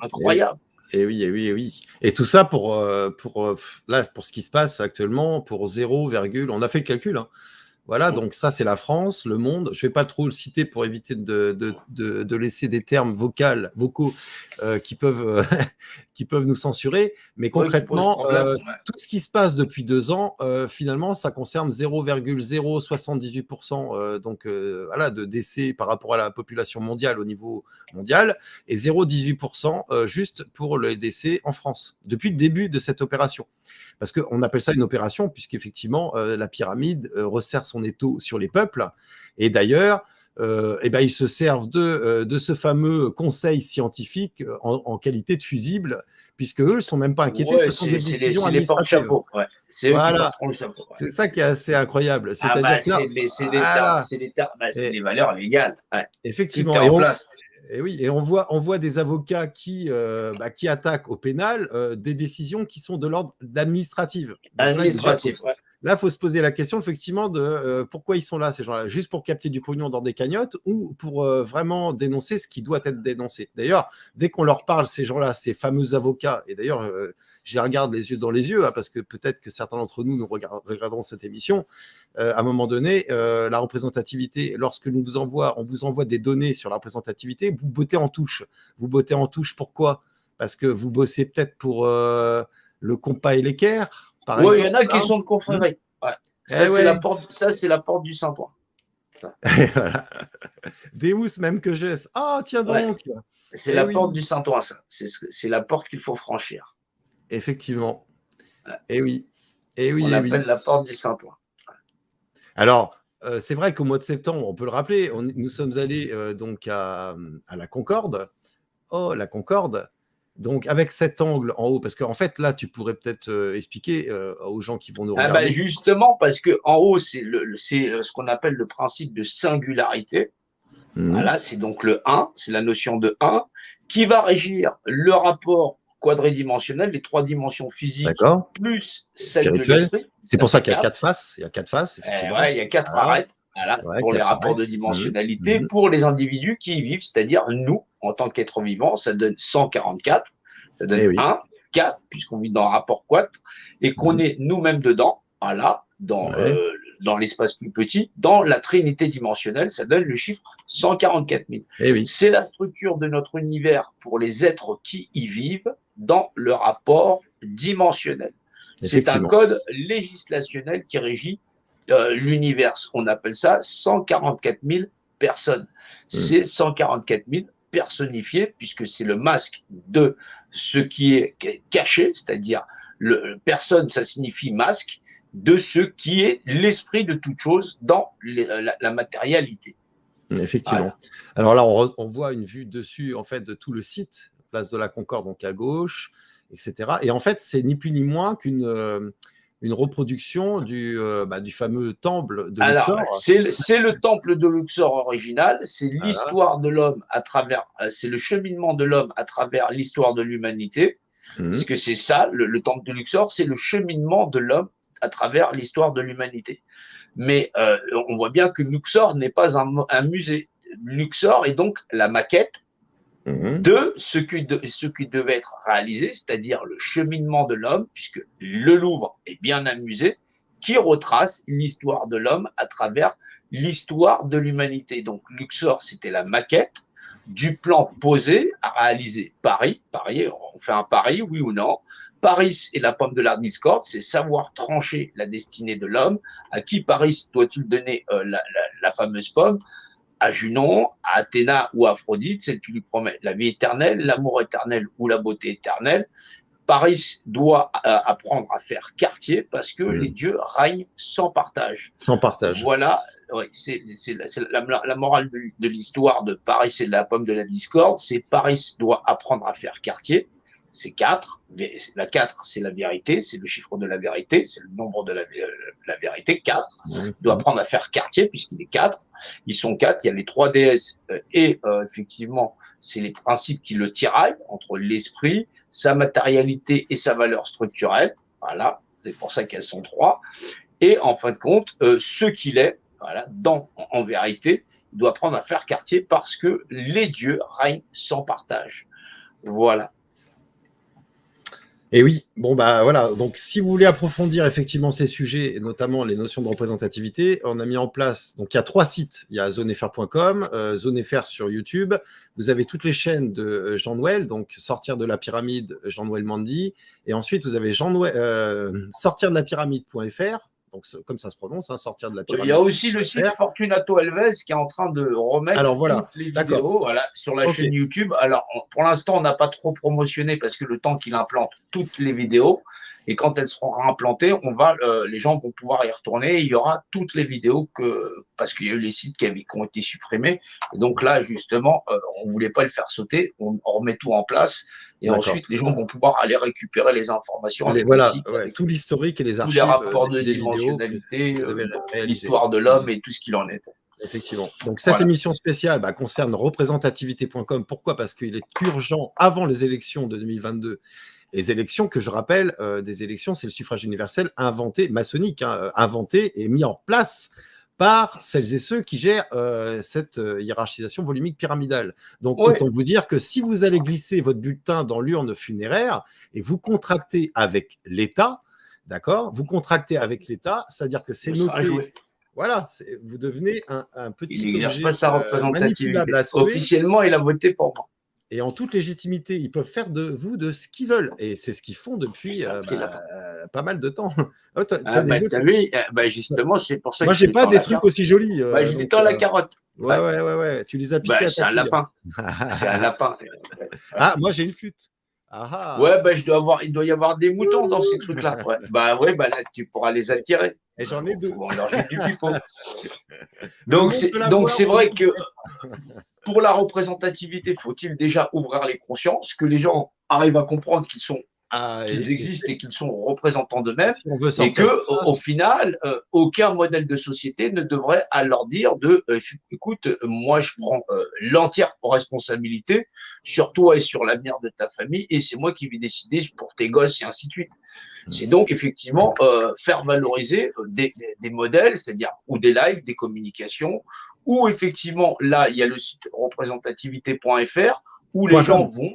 incroyable. Et oui, et oui, et oui. Et tout ça là, pour ce qui se passe actuellement, pour 0, on a fait le calcul, hein. Voilà, donc ça, c'est la France, le monde. Je ne vais pas trop le citer pour éviter de laisser des termes vocaux qui peuvent, qui peuvent nous censurer. Mais concrètement, tout ce qui se passe depuis 2 ans, finalement, ça concerne 0,078% donc, voilà, de décès par rapport à la population mondiale au niveau mondial, et 0,18% juste pour les décès en France, depuis le début de cette opération. Parce qu'on appelle ça une opération, puisqu'effectivement, la pyramide resserre son étau sur les peuples. Et d'ailleurs, ils se servent de ce fameux conseil scientifique en qualité de fusible, puisque eux ne sont même pas inquiétés, ce sont des décisions administratives. Ouais. C'est eux qui porteront le chapeau. Ouais. C'est ça qui est assez incroyable. C'est-à-dire c'est les valeurs légales. Ouais. Effectivement. Et oui, et on voit des avocats qui attaquent au pénal des décisions qui sont de l'ordre administratif. Administratif, ouais. Là, il faut se poser la question, effectivement, de pourquoi ils sont là, ces gens-là. Juste pour capter du pognon dans des cagnottes, ou pour vraiment dénoncer ce qui doit être dénoncé. D'ailleurs, dès qu'on leur parle, ces gens-là, ces fameux avocats, et d'ailleurs, je les regarde les yeux dans les yeux, hein, parce que peut-être que certains d'entre nous regarderont cette émission, à un moment donné, la représentativité, lorsque on vous envoie des données sur la représentativité, vous bottez en touche. Vous bottez en touche, pourquoi? Parce que vous bossez peut-être pour le compas et l'équerre. Oui, il y en a qui sont de confrérie. Ouais. Ça, c'est la porte du Saint-Ouen. Voilà. Deus même que je. Ah, tiens donc. Ouais. C'est la porte du Saint-Ouen, ça. C'est la porte qu'il faut franchir. Effectivement. Ouais. Et oui. On l'appelle la porte du Saint-Ouen. Ouais. Alors, c'est vrai qu'au mois de septembre, on peut le rappeler, nous sommes allés donc à la Concorde. Oh, la Concorde. Donc, avec cet angle en haut, parce qu'en fait, là, tu pourrais peut-être expliquer aux gens qui vont nous regarder. Justement, parce qu'en haut, c'est ce qu'on appelle le principe de singularité. Voilà, c'est donc le 1, c'est la notion de 1, qui va régir le rapport quadridimensionnel, les 3 dimensions physiques, plus celle de l'esprit. C'est pour ça qu'il y a 4 faces. Il y a 4 faces, effectivement. Il y a 4 arêtes. Voilà, pour les rapports de dimensionnalité, pour les individus qui y vivent, c'est-à-dire nous, en tant qu'êtres vivants, ça donne 144, ça donne 1, 4, puisqu'on vit dans un rapport quatre, et qu'on est nous-mêmes dedans, voilà, dans l'espace plus petit, dans la trinité dimensionnelle, ça donne le chiffre 144 000. C'est la structure de notre univers pour les êtres qui y vivent dans le rapport dimensionnel. C'est un code législationnel qui régit l'univers. On appelle ça 144 000 personnes. C'est 144 000 personnifiés, puisque c'est le masque de ce qui est caché, c'est-à-dire personne, ça signifie masque, de ce qui est l'esprit de toute chose dans la matérialité. Effectivement. Voilà. Alors là, on voit une vue dessus, en fait, de tout le site, place de la Concorde, donc à gauche, etc. Et en fait, c'est ni plus ni moins qu'une une reproduction du fameux temple de Alors, Luxor. c'est le temple de Luxor original, c'est Voilà. l'histoire de l'homme à travers, c'est le cheminement de l'homme à travers l'histoire de l'humanité, parce que c'est ça, le temple de Luxor, c'est le cheminement de l'homme à travers l'histoire de l'humanité. Mais on voit bien que Luxor n'est pas un musée. Luxor est donc la maquette de ce qui devait être réalisé, c'est-à-dire le cheminement de l'homme, puisque le Louvre est bien un musée qui retrace l'histoire de l'homme à travers l'histoire de l'humanité. Donc Luxor, c'était la maquette du plan posé à réaliser. Paris, on fait un pari, oui ou non? Paris est la pomme de la discorde, c'est savoir trancher la destinée de l'homme. À qui Paris doit-il donner la fameuse pomme? À Junon, à Athéna ou à Aphrodite, celle qui lui promet la vie éternelle, l'amour éternel ou la beauté éternelle. Paris doit apprendre à faire quartier parce que les dieux règnent sans partage. Sans partage. Voilà, ouais, c'est la morale de l'histoire de Paris et de la pomme de la discorde, c'est Paris doit apprendre à faire quartier. C'est 4. La 4, c'est la vérité, c'est le chiffre de la vérité, c'est le nombre de la vérité, 4. Il doit apprendre à faire quartier puisqu'il est 4. Ils sont 4, il y a les 3 déesses et effectivement, c'est les principes qui le tiraillent entre l'esprit, sa matérialité et sa valeur structurelle. Voilà, c'est pour ça qu'elles sont 3. Et en fin de compte, ce qu'il est, voilà, en vérité, il doit apprendre à faire quartier parce que les dieux règnent sans partage. Voilà. Et oui, bon bah voilà, donc si vous voulez approfondir effectivement ces sujets, et notamment les notions de représentativité, on a mis en place, donc il y a 3 sites, il y a zonefr.com, zonefr sur YouTube, vous avez toutes les chaînes de Jean-Noël, donc Sortir de la pyramide, Jean-Noël Mandy, et ensuite vous avez sortir de la pyramide.fr, donc comme ça se prononce, hein, sortir de la pyramide. Il y a aussi le site Fortunato Alves qui est en train de remettre toutes les vidéos sur la chaîne YouTube. Alors, pour l'instant, on n'a pas trop promotionné parce que le temps qu'il implante toutes les vidéos, et quand elles seront implantées, les gens vont pouvoir y retourner. Il y aura toutes les vidéos parce qu'il y a eu les sites qui ont été supprimés. Et donc là, justement, on ne voulait pas le faire sauter. On remet tout en place. Et ensuite, les gens vont pouvoir aller récupérer les informations. Avec tout l'historique et les archives. Tous les rapports de dimensionnalité, l'histoire de l'homme et tout ce qu'il en est. Effectivement. Donc, cette émission spéciale concerne représentativité.com. Pourquoi? Parce qu'il est urgent, avant les élections de 2022, les élections que je rappelle, des élections, c'est le suffrage universel inventé, maçonnique, inventé et mis en place par celles et ceux qui gèrent cette hiérarchisation volumique pyramidale. Donc, autant vous dire que si vous allez glisser votre bulletin dans l'urne funéraire et vous contractez avec l'État, d'accord? Vous contractez avec l'État, c'est-à-dire que c'est noté. Voilà, vous devenez un petit objet sa représentativité. manipulable à souhait. Officiellement, il a voté pour moi. Et en toute légitimité, ils peuvent faire de vous de ce qu'ils veulent. Et c'est ce qu'ils font depuis pas mal de temps. Justement, c'est pour ça que moi, j'ai pas des trucs aussi jolis. Je lui tends la carotte. Ouais. Tu les as piqués à ta c'est un lapin. C'est un lapin. Ah, moi, j'ai une flûte. Il doit y avoir des moutons dans ces trucs-là. Là, tu pourras les attirer. Et j'en ai 2. On leur jette du pipeau. Donc, c'est vrai que pour la représentativité, faut-il déjà ouvrir les consciences, que les gens arrivent à comprendre qu'ils existent et qu'ils sont représentants d'eux-mêmes, et qu'au final, aucun modèle de société ne devrait leur dire écoute, moi je prends l'entière responsabilité sur toi et sur l'avenir de ta famille, et c'est moi qui vais décider pour tes gosses et ainsi de suite. C'est donc effectivement faire valoriser des modèles, c'est-à-dire ou des lives, des communications, ou effectivement, là, il y a le site représentativité.fr où les gens vont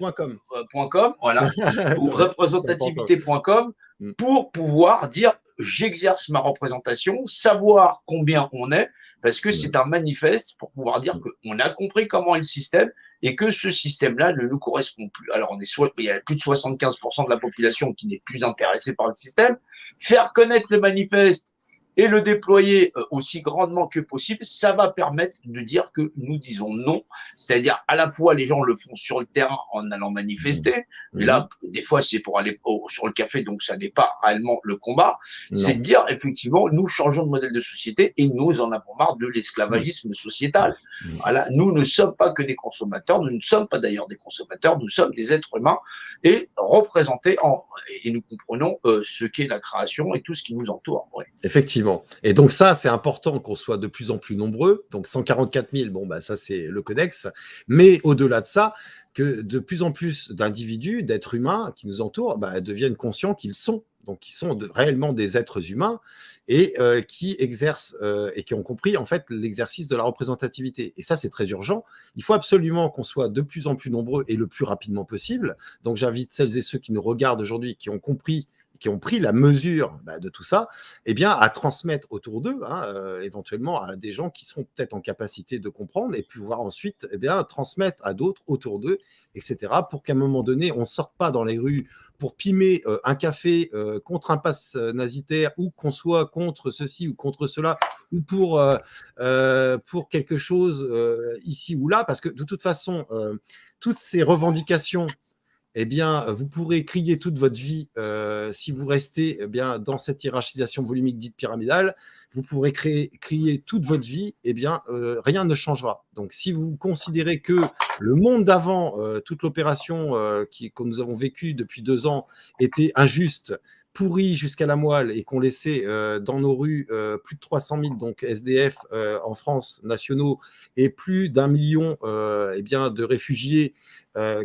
.com, voilà, ou représentativité.com pour pouvoir dire j'exerce ma représentation, savoir combien on est, parce que c'est un manifeste pour pouvoir dire qu'on a compris comment est le système et que ce système-là ne nous correspond plus. Alors, il y a plus de 75% de la population qui n'est plus intéressée par le système. Faire connaître le manifeste et le déployer aussi grandement que possible, ça va permettre de dire que nous disons non. C'est-à-dire, à la fois, les gens le font sur le terrain en allant manifester, mais là, des fois, c'est pour aller sur le café, donc ça n'est pas réellement le combat. C'est de dire, effectivement, nous changeons de modèle de société et nous en avons marre de l'esclavagisme sociétal. Voilà, nous ne sommes pas que des consommateurs, nous ne sommes pas d'ailleurs des consommateurs, nous sommes des êtres humains et représentés et nous comprenons ce qu'est la création et tout ce qui nous entoure. Ouais. Effectivement. Et donc ça, c'est important qu'on soit de plus en plus nombreux. Donc 144 000, bon, bah, ça c'est le codex. Mais au-delà de ça, que de plus en plus d'individus, d'êtres humains qui nous entourent, bah, deviennent conscients qu'ils sont. Donc, ils sont réellement des êtres humains et qui exercent et qui ont compris en fait l'exercice de la représentativité. Et ça, c'est très urgent. Il faut absolument qu'on soit de plus en plus nombreux et le plus rapidement possible. Donc, j'invite celles et ceux qui nous regardent aujourd'hui, qui ont compris, qui ont pris la mesure de tout ça, eh bien, à transmettre autour d'eux, éventuellement à des gens qui seront peut-être en capacité de comprendre et pouvoir ensuite transmettre à d'autres autour d'eux, etc., pour qu'à un moment donné, on ne sorte pas dans les rues pour pimer un café contre un pass nazitaire ou qu'on soit contre ceci ou contre cela ou pour quelque chose ici ou là, parce que de toute façon, toutes ces revendications, eh bien, vous pourrez crier toute votre vie si vous restez dans cette hiérarchisation volumique dite pyramidale. Vous pourrez crier toute votre vie, rien ne changera. Donc, si vous considérez que le monde d'avant, toute l'opération que nous avons vécue depuis 2 ans était injuste, pourri jusqu'à la moelle et qu'on laissait dans nos rues plus de 300 000 donc SDF en France nationaux et plus d'1 million de réfugiés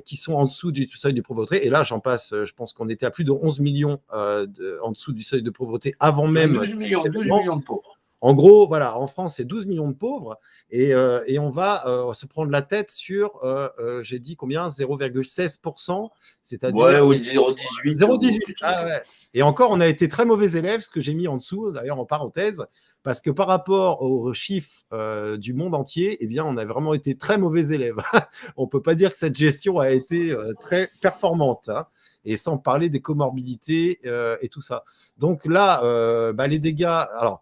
qui sont en dessous du seuil de pauvreté. Et là, j'en passe, je pense qu'on était à plus de 11 millions en dessous du seuil de pauvreté avant même. 12 millions de pauvres. En gros, voilà, en France, c'est 12 millions de pauvres et on va se prendre la tête sur, j'ai dit combien, 0,16%, c'est-à-dire… Ouais, 0,18. 0,18. Ah ouais. Et encore, on a été très mauvais élèves, ce que j'ai mis en dessous, d'ailleurs en parenthèse, parce que par rapport aux chiffres du monde entier, on a vraiment été très mauvais élèves. On ne peut pas dire que cette gestion a été très performante. Et sans parler des comorbidités et tout ça. Donc là, les dégâts… Alors,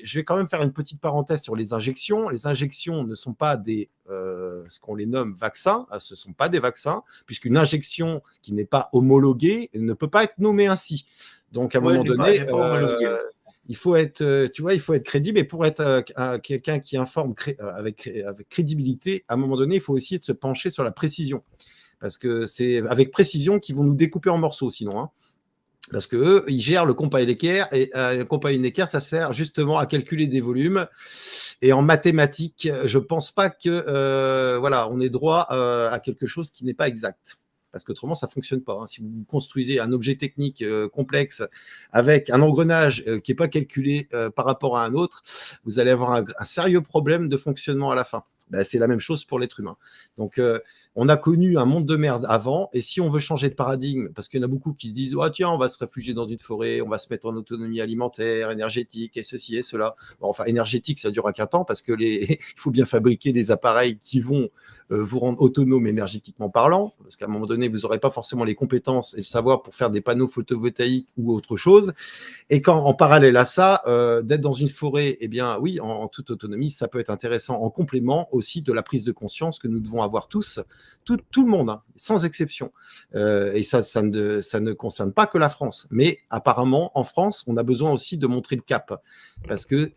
je vais quand même faire une petite parenthèse sur les injections. Les injections ne sont pas ce qu'on les nomme vaccins. Ce ne sont pas des vaccins, puisqu'une injection qui n'est pas homologuée ne peut pas être nommée ainsi. Donc, à un moment donné, il faut être, il faut être crédible. Et pour être quelqu'un qui informe avec crédibilité, à un moment donné, il faut essayer de se pencher sur la précision. Parce que c'est avec précision qu'ils vont nous découper en morceaux, sinon. Parce qu'eux, ils gèrent le compas et l'équerre, et le compas et l'équerre, ça sert justement à calculer des volumes. Et en mathématiques, je ne pense pas que on ait droit à quelque chose qui n'est pas exact. Parce qu'autrement, ça ne fonctionne pas. Si vous construisez un objet technique complexe avec un engrenage qui n'est pas calculé par rapport à un autre, vous allez avoir un sérieux problème de fonctionnement à la fin. C'est la même chose pour l'être humain. Donc, on a connu un monde de merde avant, et si on veut changer de paradigme, parce qu'il y en a beaucoup qui se disent « tiens, on va se réfugier dans une forêt, on va se mettre en autonomie alimentaire, énergétique, et ceci et cela ». Enfin, énergétique, ça ne durera qu'un temps, parce que il faut bien fabriquer les appareils qui vont vous rendre autonome énergétiquement parlant, parce qu'à un moment donné, vous n'aurez pas forcément les compétences et le savoir pour faire des panneaux photovoltaïques ou autre chose. Et quand, en parallèle à ça, d'être dans une forêt, oui, en toute autonomie, ça peut être intéressant en complément aussi de la prise de conscience que nous devons avoir tous, tout le monde, sans exception. Et ça ne concerne pas que la France. Mais apparemment, en France, on a besoin aussi de montrer le cap. Parce que,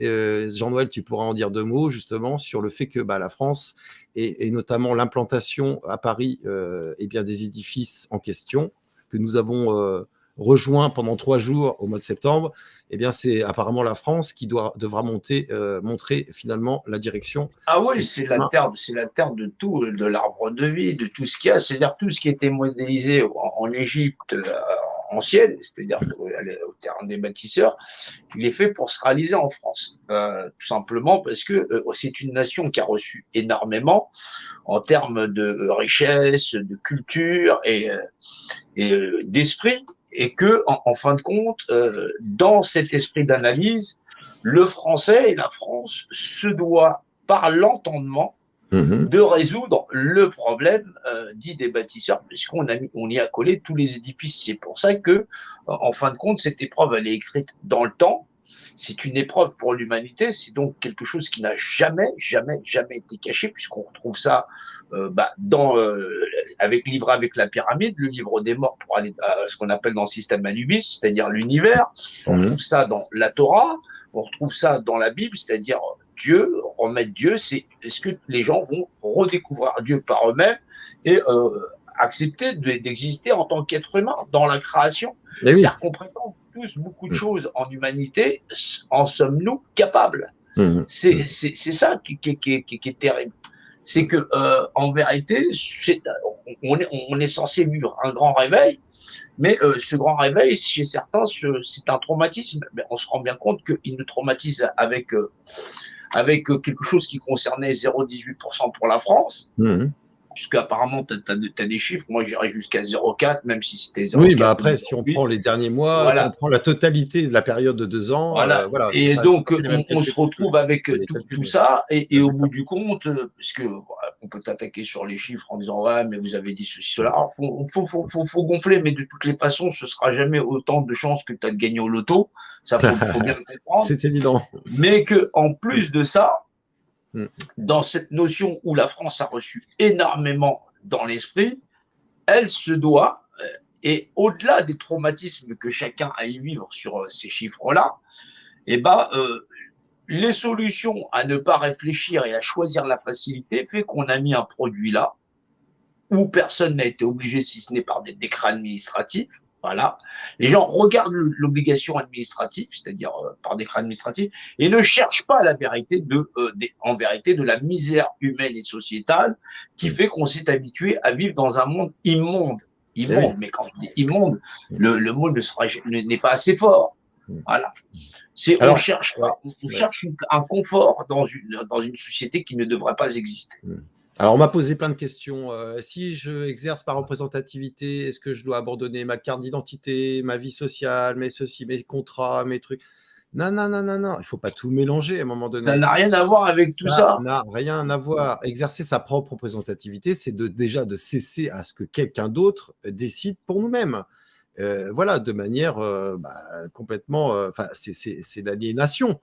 Jean-Noël, tu pourras en dire 2 mots, justement, sur le fait que la France, et notamment l'implantation à Paris des édifices en question, que nous avons rejoint pendant 3 jours au mois de septembre, c'est apparemment la France qui devra montrer finalement la direction. Ah oui, c'est la terre de tout, de l'arbre de vie, de tout ce qu'il y a. C'est-à-dire tout ce qui était modélisé en Égypte ancienne, c'est-à-dire au terrain des bâtisseurs, il est fait pour se réaliser en France. Tout simplement parce que c'est une nation qui a reçu énormément en termes de richesse, de culture et d'esprit, et que, en fin de compte, dans cet esprit d'analyse, le français et la France se doivent, par l'entendement, de résoudre le problème dit des bâtisseurs, puisqu'on y a collé tous les édifices. C'est pour ça que, en fin de compte, cette épreuve, elle est écrite dans le temps, c'est une épreuve pour l'humanité. C'est donc quelque chose qui n'a jamais été caché, puisqu'on retrouve ça avec livre avec la pyramide, le livre des morts pour aller à ce qu'on appelle dans le système Anubis, c'est-à-dire l'univers. On retrouve ça dans la Torah, on retrouve ça dans la Bible, c'est-à-dire Dieu, remettre Dieu, c'est est-ce que les gens vont redécouvrir Dieu par eux-mêmes et accepter d'exister en tant qu'être humain dans la création. C'est-à-dire qu'on prétend tous beaucoup de choses en humanité, en sommes-nous capables? C'est ça qui est terrible. C'est que en vérité, on est censé vivre un grand réveil, mais ce grand réveil, chez certains, c'est un traumatisme. Mais on se rend bien compte qu'il nous traumatise avec quelque chose qui concernait 0,18% pour la France. Puisque apparemment, tu as des chiffres. Moi, j'irais jusqu'à 0,4, même si c'était 0,4. Oui, bah après, si on prend les derniers mois, voilà. Si on prend la totalité de la période de 2 ans, voilà. Et donc, on se retrouve avec tout ça, et au bout du compte, parce que on peut t'attaquer sur les chiffres en disant ouais, mais vous avez dit ceci, cela. Alors, faut gonfler, mais de toutes les façons, ce sera jamais autant de chances que tu as de gagner au loto. Ça, faut bien le comprendre. C'est évident. Mais que en plus de ça, dans cette notion où la France a reçu énormément dans l'esprit, elle se doit, et au-delà des traumatismes que chacun a à vivre sur ces chiffres-là, les solutions à ne pas réfléchir et à choisir la facilité fait qu'on a mis un produit là où personne n'a été obligé, si ce n'est par des décrets administratifs. Voilà. Les gens regardent l'obligation administrative, c'est-à-dire par décret administratif, et ne cherchent pas la vérité en vérité de la misère humaine et sociétale qui fait qu'on s'est habitué à vivre dans un monde immonde. Immonde, mais quand on dit immonde, le mot n'est pas assez fort. Voilà. On cherche un confort dans une société qui ne devrait pas exister. Alors, on m'a posé plein de questions. Si je exerce par représentativité, est-ce que je dois abandonner ma carte d'identité, ma vie sociale, mes contrats, mes trucs? Non. Il ne faut pas tout mélanger à un moment donné. Ça n'a rien à voir avec tout ça. Ça n'a rien à voir. Exercer sa propre représentativité, c'est déjà de cesser à ce que quelqu'un d'autre décide pour nous-mêmes. Voilà, de manière complètement... c'est l'aliénation.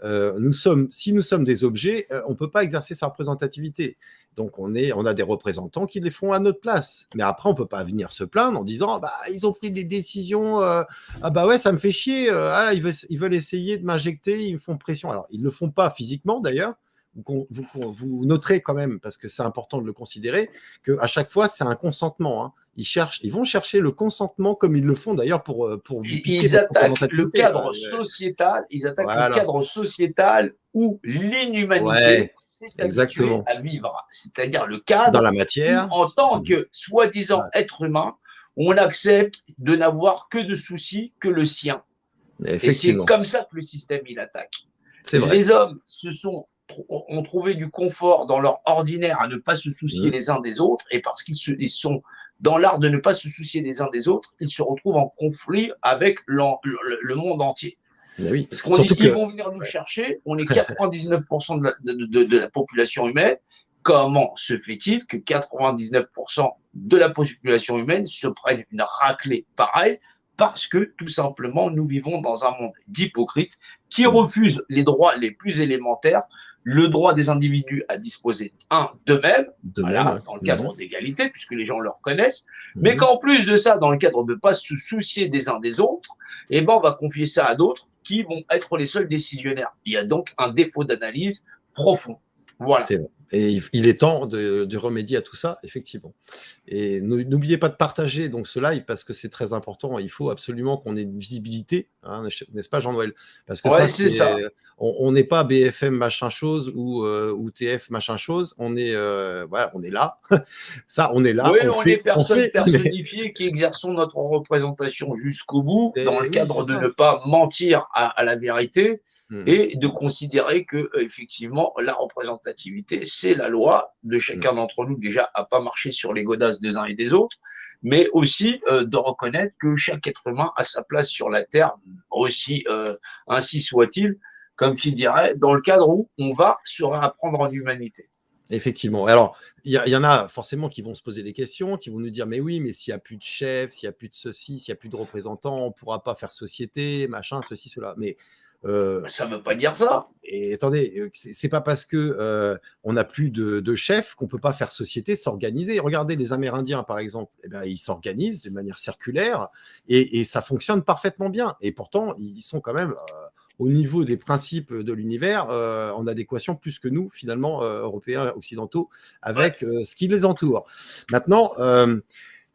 Si nous sommes des objets, on ne peut pas exercer sa représentativité. Donc, on a des représentants qui les font à notre place. Mais après, on ne peut pas venir se plaindre en disant ils ont pris des décisions, ça me fait chier, ils veulent essayer de m'injecter, ils me font pression. Alors, ils ne le font pas physiquement d'ailleurs. Vous noterez quand même, parce que c'est important de le considérer, qu'à chaque fois, c'est un consentement. Hein. Ils vont chercher le consentement comme ils le font d'ailleurs pour ils attaquent le cadre sociétal. Ils attaquent le cadre sociétal où l'inhumanité s'est habituée à vivre. C'est-à-dire le cadre dans la matière, où, en tant que soi-disant être humain, on accepte de n'avoir que de soucis que le sien. Et c'est comme ça que le système il attaque. Les hommes ont trouvé du confort dans leur ordinaire à ne pas se soucier les uns des autres, et parce qu'ils sont dans l'art de ne pas se soucier des uns des autres, ils se retrouvent en conflit avec le monde entier. Oui. Parce qu'on dit qu'ils vont venir nous chercher, on est 99% de la population humaine. Comment se fait-il que 99% de la population humaine se prenne une raclée pareille? Parce que, tout simplement, nous vivons dans un monde d'hypocrites qui refuse les droits les plus élémentaires, le droit des individus à disposer d'eux-mêmes, dans le cadre d'égalité, puisque les gens le reconnaissent, mais qu'en plus de ça, dans le cadre de ne pas se soucier des uns des autres, on va confier ça à d'autres qui vont être les seuls décisionnaires. Il y a donc un défaut d'analyse profond. Voilà. Et il est temps de remédier à tout ça, effectivement. Et n'oubliez pas de partager donc ce live parce que c'est très important. Il faut absolument qu'on ait une visibilité, hein, n'est-ce pas, Jean-Noël? Parce que ça. On n'est pas BFM machin chose ou TF machin chose. On est là. Ça, on est là. Oui, on est personnes personnifiées qui exerçons notre représentation jusqu'au bout dans le cadre de ne pas mentir à la vérité. Et de considérer que effectivement la représentativité c'est la loi de chacun d'entre nous, déjà à pas marcher sur les godasses des uns et des autres, mais aussi de reconnaître que chaque être humain a sa place sur la terre, aussi ainsi soit-il, comme qui dirait, dans le cadre où on va se réapprendre en humanité. Effectivement. Alors, il y en a forcément qui vont se poser des questions, qui vont nous dire, mais oui, mais s'il n'y a plus de chef, s'il n'y a plus de ceci, s'il n'y a plus de représentants, on ne pourra pas faire société, machin, ceci, cela. Mais Ça ne veut pas dire ça. Et attendez, c'est pas parce que on n'a plus de chefs qu'on peut pas faire société, s'organiser. Regardez les Amérindiens, par exemple, eh ben, ils s'organisent de manière circulaire et ça fonctionne parfaitement bien. Et pourtant, ils sont quand même au niveau des principes de l'univers en adéquation plus que nous, finalement, Européens, occidentaux, avec ce qui les entoure. Maintenant,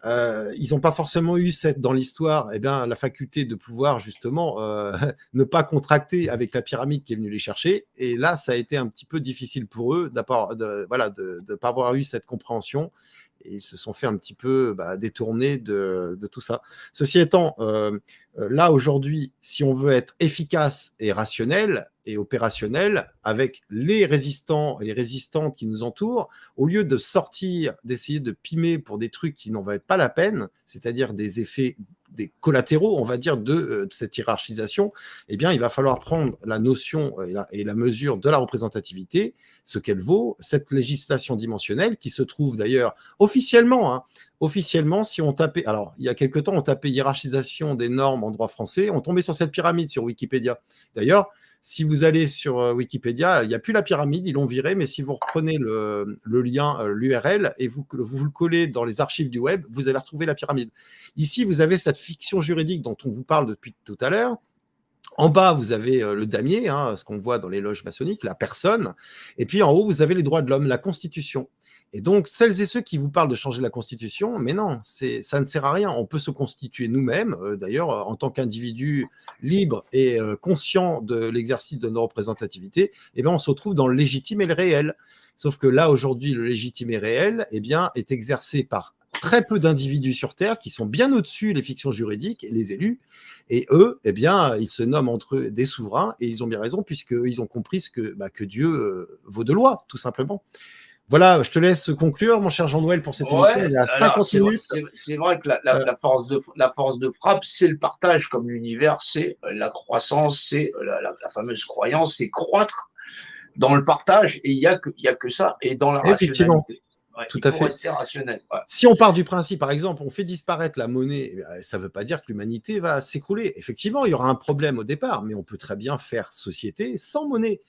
ils n'ont pas forcément eu dans l'histoire la faculté de pouvoir justement ne pas contracter avec la pyramide qui est venue les chercher. Et là, ça a été un petit peu difficile pour eux de pas avoir eu cette compréhension. Et ils se sont fait un petit peu détourner de tout ça. Ceci étant, là aujourd'hui, si on veut être efficace et rationnel et opérationnel avec les résistants et les résistantes qui nous entourent, au lieu de sortir, d'essayer de pimer pour des trucs qui n'en valent pas la peine, c'est-à-dire des effets, des collatéraux, on va dire, de cette hiérarchisation, eh bien, il va falloir prendre la notion et la mesure de la représentativité, ce qu'elle vaut, cette législation dimensionnelle qui se trouve d'ailleurs officiellement, si on tapait, alors il y a quelque temps, on tapait hiérarchisation des normes en droit français, on tombait sur cette pyramide sur Wikipédia. D'ailleurs, si vous allez sur Wikipédia, il n'y a plus la pyramide, ils l'ont viré, mais si vous reprenez le lien, l'URL, et vous le collez dans les archives du web, vous allez retrouver la pyramide. Ici, vous avez cette fiction juridique dont on vous parle depuis tout à l'heure. En bas, vous avez le damier, ce qu'on voit dans les loges maçonniques, la personne. Et puis en haut, vous avez les droits de l'homme, la Constitution. Et donc, celles et ceux qui vous parlent de changer la Constitution, mais non, ça ne sert à rien. On peut se constituer nous-mêmes, d'ailleurs, en tant qu'individu libre et conscient de l'exercice de nos représentativités, on se retrouve dans le légitime et le réel. Sauf que là, aujourd'hui, le légitime et réel est exercé par très peu d'individus sur Terre qui sont bien au-dessus les fictions juridiques et les élus. Et eux, ils se nomment entre eux des souverains et ils ont bien raison puisqu'ils ont compris que Dieu vaut de loi, tout simplement. Voilà, je te laisse conclure, mon cher Jean-Noël, pour cette émission. Il y a 50 minutes. C'est vrai que la force de frappe, c'est le partage, comme l'univers, c'est la croissance, c'est la fameuse croyance, c'est croître dans le partage, et il n'y a que ça, et dans la rationalité. Tout à fait. Rester rationnel. Si on part du principe, par exemple, on fait disparaître la monnaie, ça ne veut pas dire que l'humanité va s'écrouler. Effectivement, il y aura un problème au départ, mais on peut très bien faire société sans monnaie.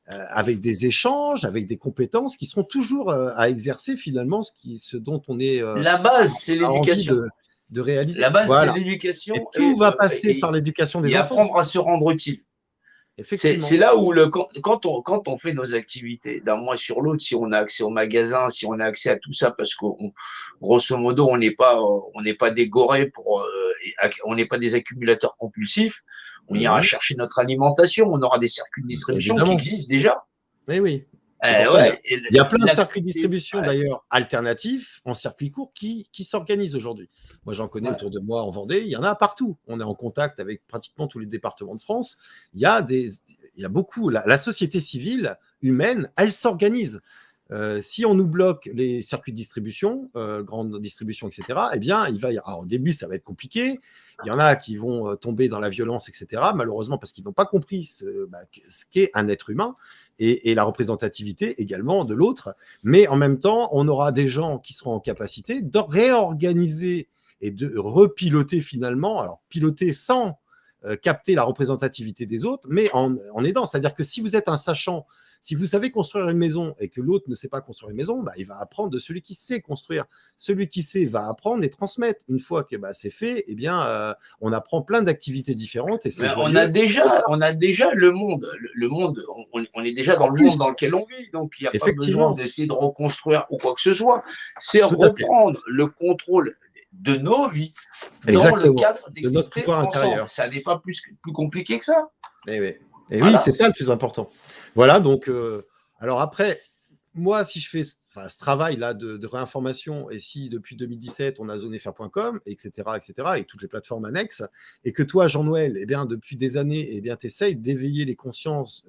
Avec des échanges, avec des compétences qui seront toujours à exercer finalement ce dont on est la base, c'est l'éducation de réaliser. La base, c'est l'éducation. Et tout va passer par l'éducation des enfants. Et apprendre à se rendre utile. C'est là où quand on fait nos activités d'un mois sur l'autre, si on a accès au magasin, si on a accès à tout ça, parce que grosso modo, on n'est pas des gorées on n'est pas des accumulateurs compulsifs. On ira chercher notre alimentation, on aura des circuits de distribution qui existent déjà. Oui. Il y a plein de circuits de distribution d'ailleurs alternatifs en circuit court qui s'organisent aujourd'hui. Moi, j'en connais autour de moi en Vendée, il y en a partout. On est en contact avec pratiquement tous les départements de France. Il y a beaucoup. La société civile humaine, elle s'organise. Si on nous bloque les circuits de distribution, grande distribution, etc., alors, au début, ça va être compliqué. Il y en a qui vont tomber dans la violence, etc., malheureusement, parce qu'ils n'ont pas compris ce qu'est un être humain et la représentativité également de l'autre. Mais en même temps, on aura des gens qui seront en capacité de réorganiser et de repiloter finalement, alors piloter sans capter la représentativité des autres, mais en aidant. C'est-à-dire que si vous êtes un sachant, si vous savez construire une maison et que l'autre ne sait pas construire une maison, il va apprendre de celui qui sait construire. Celui qui sait va apprendre et transmettre. Une fois que c'est fait, on apprend plein d'activités différentes. Et on a déjà le monde. Le monde, on est déjà dans le monde dans lequel on vit. Donc, il n'y a pas besoin d'essayer de reconstruire ou quoi que ce soit. C'est reprendre le contrôle de nos vies dans le cadre de notre pouvoir intérieur. Ça n'est pas plus compliqué que ça. Et oui, c'est ça le plus important. Voilà, donc, alors après, moi, si je fais ce travail-là de réinformation, et si depuis 2017, on a zonefr.com, etc., et toutes les plateformes annexes, et que toi, Jean-Noël, depuis des années, tu essayes d'éveiller les consciences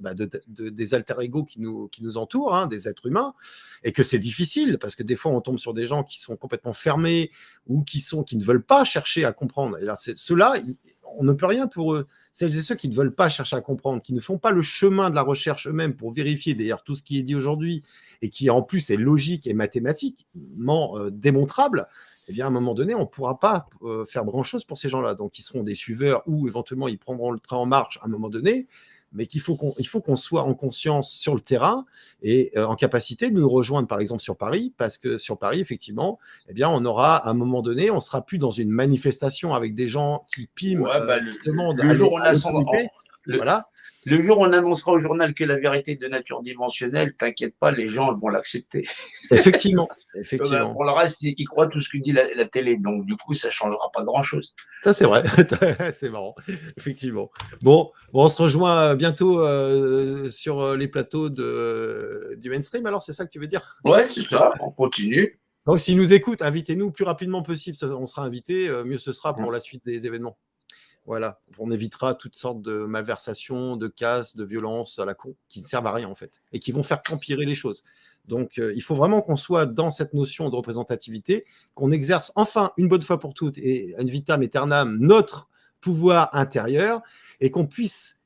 des alter-égos qui nous entourent, des êtres humains, et que c'est difficile, parce que des fois, on tombe sur des gens qui sont complètement fermés, ou qui ne veulent pas chercher à comprendre. Et là, ceux-là, on ne peut rien pour eux. Celles et ceux qui ne veulent pas chercher à comprendre, qui ne font pas le chemin de la recherche eux-mêmes pour vérifier d'ailleurs tout ce qui est dit aujourd'hui et qui en plus est logique et mathématiquement démontrable, à un moment donné, on ne pourra pas faire grand-chose pour ces gens-là. Donc, ils seront des suiveurs ou éventuellement ils prendront le train en marche à un moment donné. mais il faut qu'on soit en conscience sur le terrain et en capacité de nous rejoindre, par exemple, sur Paris, parce que sur Paris, effectivement, eh bien, on aura, à un moment donné, on ne sera plus dans une manifestation avec des gens qui piment, qui demandent le jour où voilà. Le jour où on annoncera au journal que la vérité est de nature dimensionnelle, t'inquiète pas, les gens vont l'accepter. Effectivement. Pour le reste, ils croient tout ce que dit la télé, donc du coup, ça ne changera pas grand-chose. Ça, c'est vrai. C'est marrant, effectivement. Bon, on se rejoint bientôt sur les plateaux du mainstream, alors c'est ça que tu veux dire? Ouais, c'est ça, on continue. Donc, s'ils nous écoutent, invitez-nous le plus rapidement possible. On sera invités, mieux ce sera pour la suite des événements. Voilà, on évitera toutes sortes de malversations, de casses, de violences à la con, qui ne servent à rien en fait, et qui vont faire empirer les choses. Donc, il faut vraiment qu'on soit dans cette notion de représentativité, qu'on exerce enfin une bonne fois pour toutes et ad vitam aeternam notre pouvoir intérieur, et qu'on puisse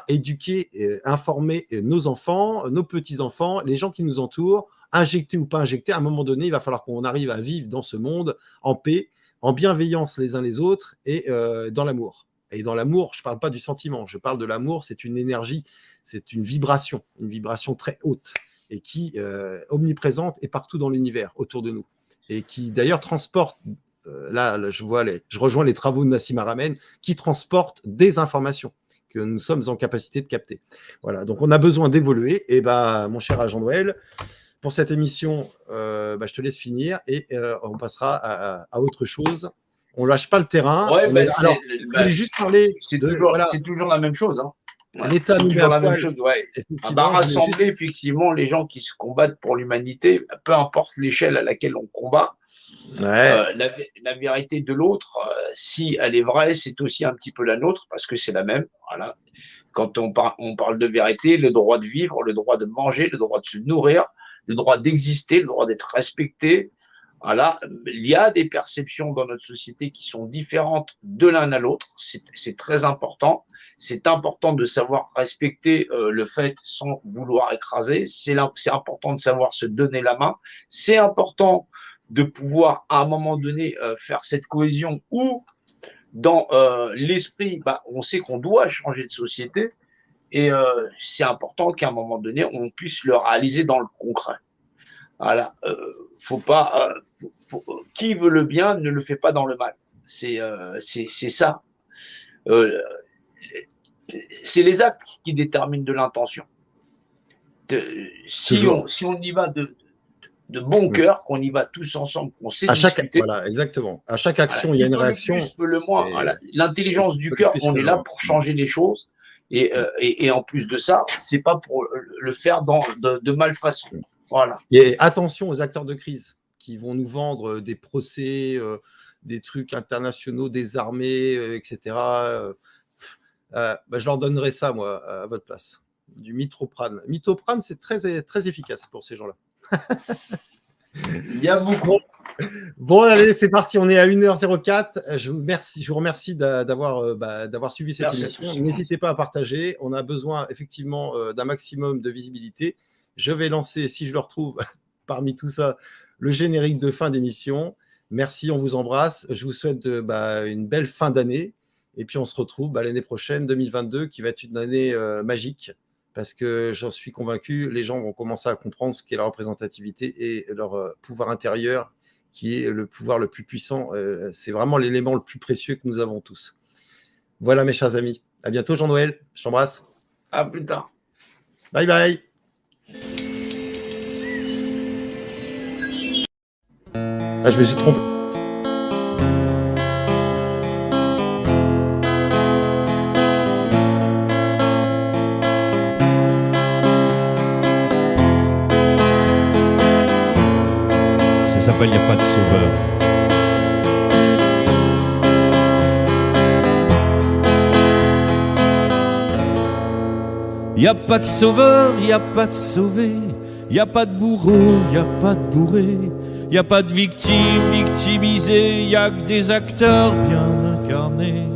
éduquer, informer nos enfants, nos petits-enfants, les gens qui nous entourent, injecter ou pas injecter. À un moment donné, il va falloir qu'on arrive à vivre dans ce monde en paix, en bienveillance les uns les autres et dans l'amour. Et dans l'amour, je ne parle pas du sentiment, je parle de l'amour, c'est une énergie, c'est une vibration très haute et qui est omniprésente et partout dans l'univers autour de nous. Et qui d'ailleurs transporte, là je rejoins les travaux de Nassim Haramein, qui transporte des informations que nous sommes en capacité de capter. Voilà, donc on a besoin d'évoluer. Et mon cher agent Noël, pour cette émission, je te laisse finir et on passera à autre chose. On ne lâche pas le terrain. Ouais, je voulais juste parler. C'est toujours la même chose. Hein. L'État nous met à poil. Rassembler effectivement les gens qui se combattent pour l'humanité, peu importe l'échelle à laquelle on combat. Ouais. La vérité de l'autre, si elle est vraie, c'est aussi un petit peu la nôtre parce que c'est la même. Voilà. Quand on parle de vérité, le droit de vivre, le droit de manger, le droit de se nourrir, le droit d'exister, le droit d'être respecté. Voilà, il y a des perceptions dans notre société qui sont différentes de l'un à l'autre. C'est très important. C'est important de savoir respecter le fait sans vouloir écraser. C'est important de savoir se donner la main. C'est important de pouvoir, à un moment donné, faire cette cohésion où, dans l'esprit, on sait qu'on doit changer de société. Et c'est important qu'à un moment donné, on puisse le réaliser dans le concret. Voilà, faut pas. Qui veut le bien ne le fait pas dans le mal. C'est ça. C'est les actes qui déterminent de l'intention. Si on y va de bon cœur, qu'on y va tous ensemble, qu'on sait discuter. Voilà, exactement. À chaque action, il y a une réaction. Le plus, le moins. Voilà. L'intelligence du cœur, on est là pour changer les choses. Et en plus de ça, c'est pas pour le faire de malfaçon. Voilà. Et attention aux acteurs de crise qui vont nous vendre des procès, des trucs internationaux, des armées, etc. Je leur donnerai ça, moi, à votre place. Du Mitoprane. Mitoprane, c'est très, très efficace pour ces gens-là. Il y a beaucoup. Bon, allez, c'est parti. On est à 1h04. Je vous remercie d'avoir suivi cette émission. N'hésitez pas à partager. On a besoin effectivement d'un maximum de visibilité. Je vais lancer, si je le retrouve parmi tout ça, le générique de fin d'émission. Merci, on vous embrasse. Je vous souhaite une belle fin d'année. Et puis, on se retrouve l'année prochaine, 2022, qui va être une année magique. Parce que j'en suis convaincu, les gens vont commencer à comprendre ce qu'est la représentativité et leur pouvoir intérieur, qui est le pouvoir le plus puissant. C'est vraiment l'élément le plus précieux que nous avons tous. Voilà, mes chers amis. À bientôt, Jean-Noël. Je t'embrasse. À plus tard. Bye bye. Je me suis trompé. Ça s'appelle « Y a pas de sauveur ». Y a pas de sauveur, y a pas de sauvé, y a pas de bourreau, y a pas de bourré, y a pas de victime victimisée, y a que des acteurs bien incarnés.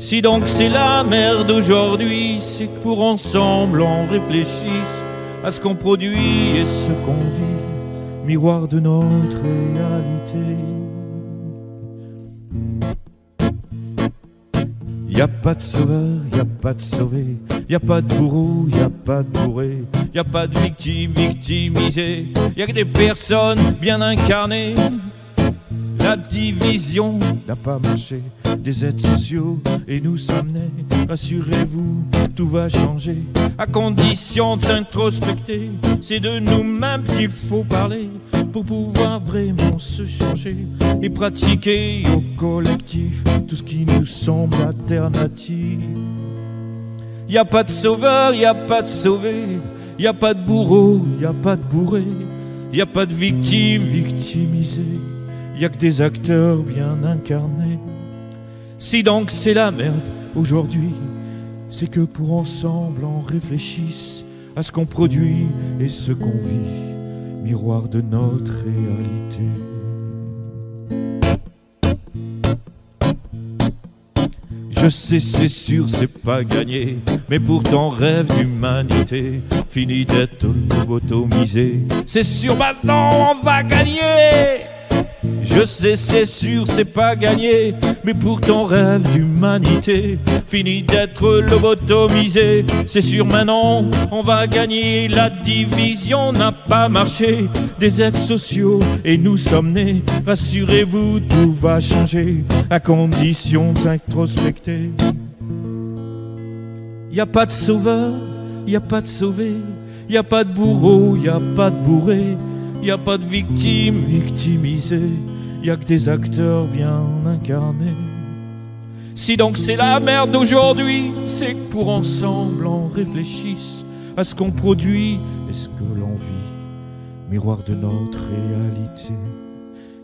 Si donc c'est la merde aujourd'hui, c'est que pour ensemble on réfléchisse à ce qu'on produit et ce qu'on vit, miroir de notre réalité. y a pas de sauveur, y a pas de sauvé, y a pas de bourreau, y a pas de bourré, y a pas de victime victimisée, y a que des personnes bien incarnées. La division n'a pas marché, des aides sociaux et nous sommes nés. Rassurez-vous, tout va changer, à condition de s'introspecter. C'est de nous-mêmes qu'il faut parler pour pouvoir vraiment se changer et pratiquer au collectif tout ce qui nous semble alternatif. Y a pas de sauveur, y a pas de sauvé, y a pas de bourreau, y a pas de bourré, y a pas de victime victimisée. Y a que des acteurs bien incarnés. Si donc c'est la merde aujourd'hui, c'est que pour ensemble on réfléchisse à ce qu'on produit et ce qu'on vit, miroir de notre réalité. Je sais, c'est sûr, c'est pas gagné, mais pourtant rêve d'humanité, fini d'être lobotomisé. C'est sûr, maintenant on va gagner. Je sais, c'est sûr, c'est pas gagné, mais pourtant rêve d'humanité, fini d'être lobotomisé. C'est sûr, maintenant on va gagner, la division n'a pas marché, des aides sociaux et nous sommes nés. Rassurez-vous, tout va changer, à condition d'introspecter. Y a pas de sauveur, y a pas de sauvé, y a pas de bourreau, y a pas de bourré, y a pas de victime victimisée, y a que des acteurs bien incarnés. Si donc c'est la merde d'aujourd'hui, c'est que pour ensemble on réfléchisse à ce qu'on produit et ce que l'on vit, miroir de notre réalité.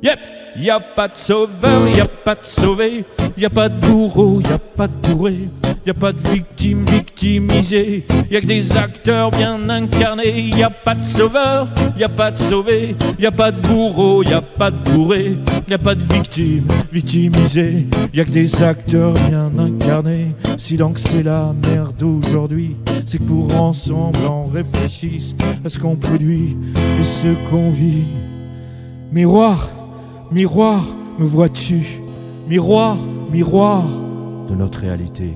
Yep, y a pas de sauveur, y a pas de sauvé, y a pas de bourreau, y a pas de bourré, y a pas de victime victimisée, y a que des acteurs bien incarnés. Y a pas de sauveur, y a pas de sauvé, y a pas de bourreau, y a pas de bourré, y a pas de victime victimisée, y a que des acteurs bien incarnés. Si donc c'est la merde aujourd'hui, c'est que pour ensemble on réfléchisse à ce qu'on produit et ce qu'on vit. Miroir, miroir, me vois-tu? Miroir, miroir de notre réalité.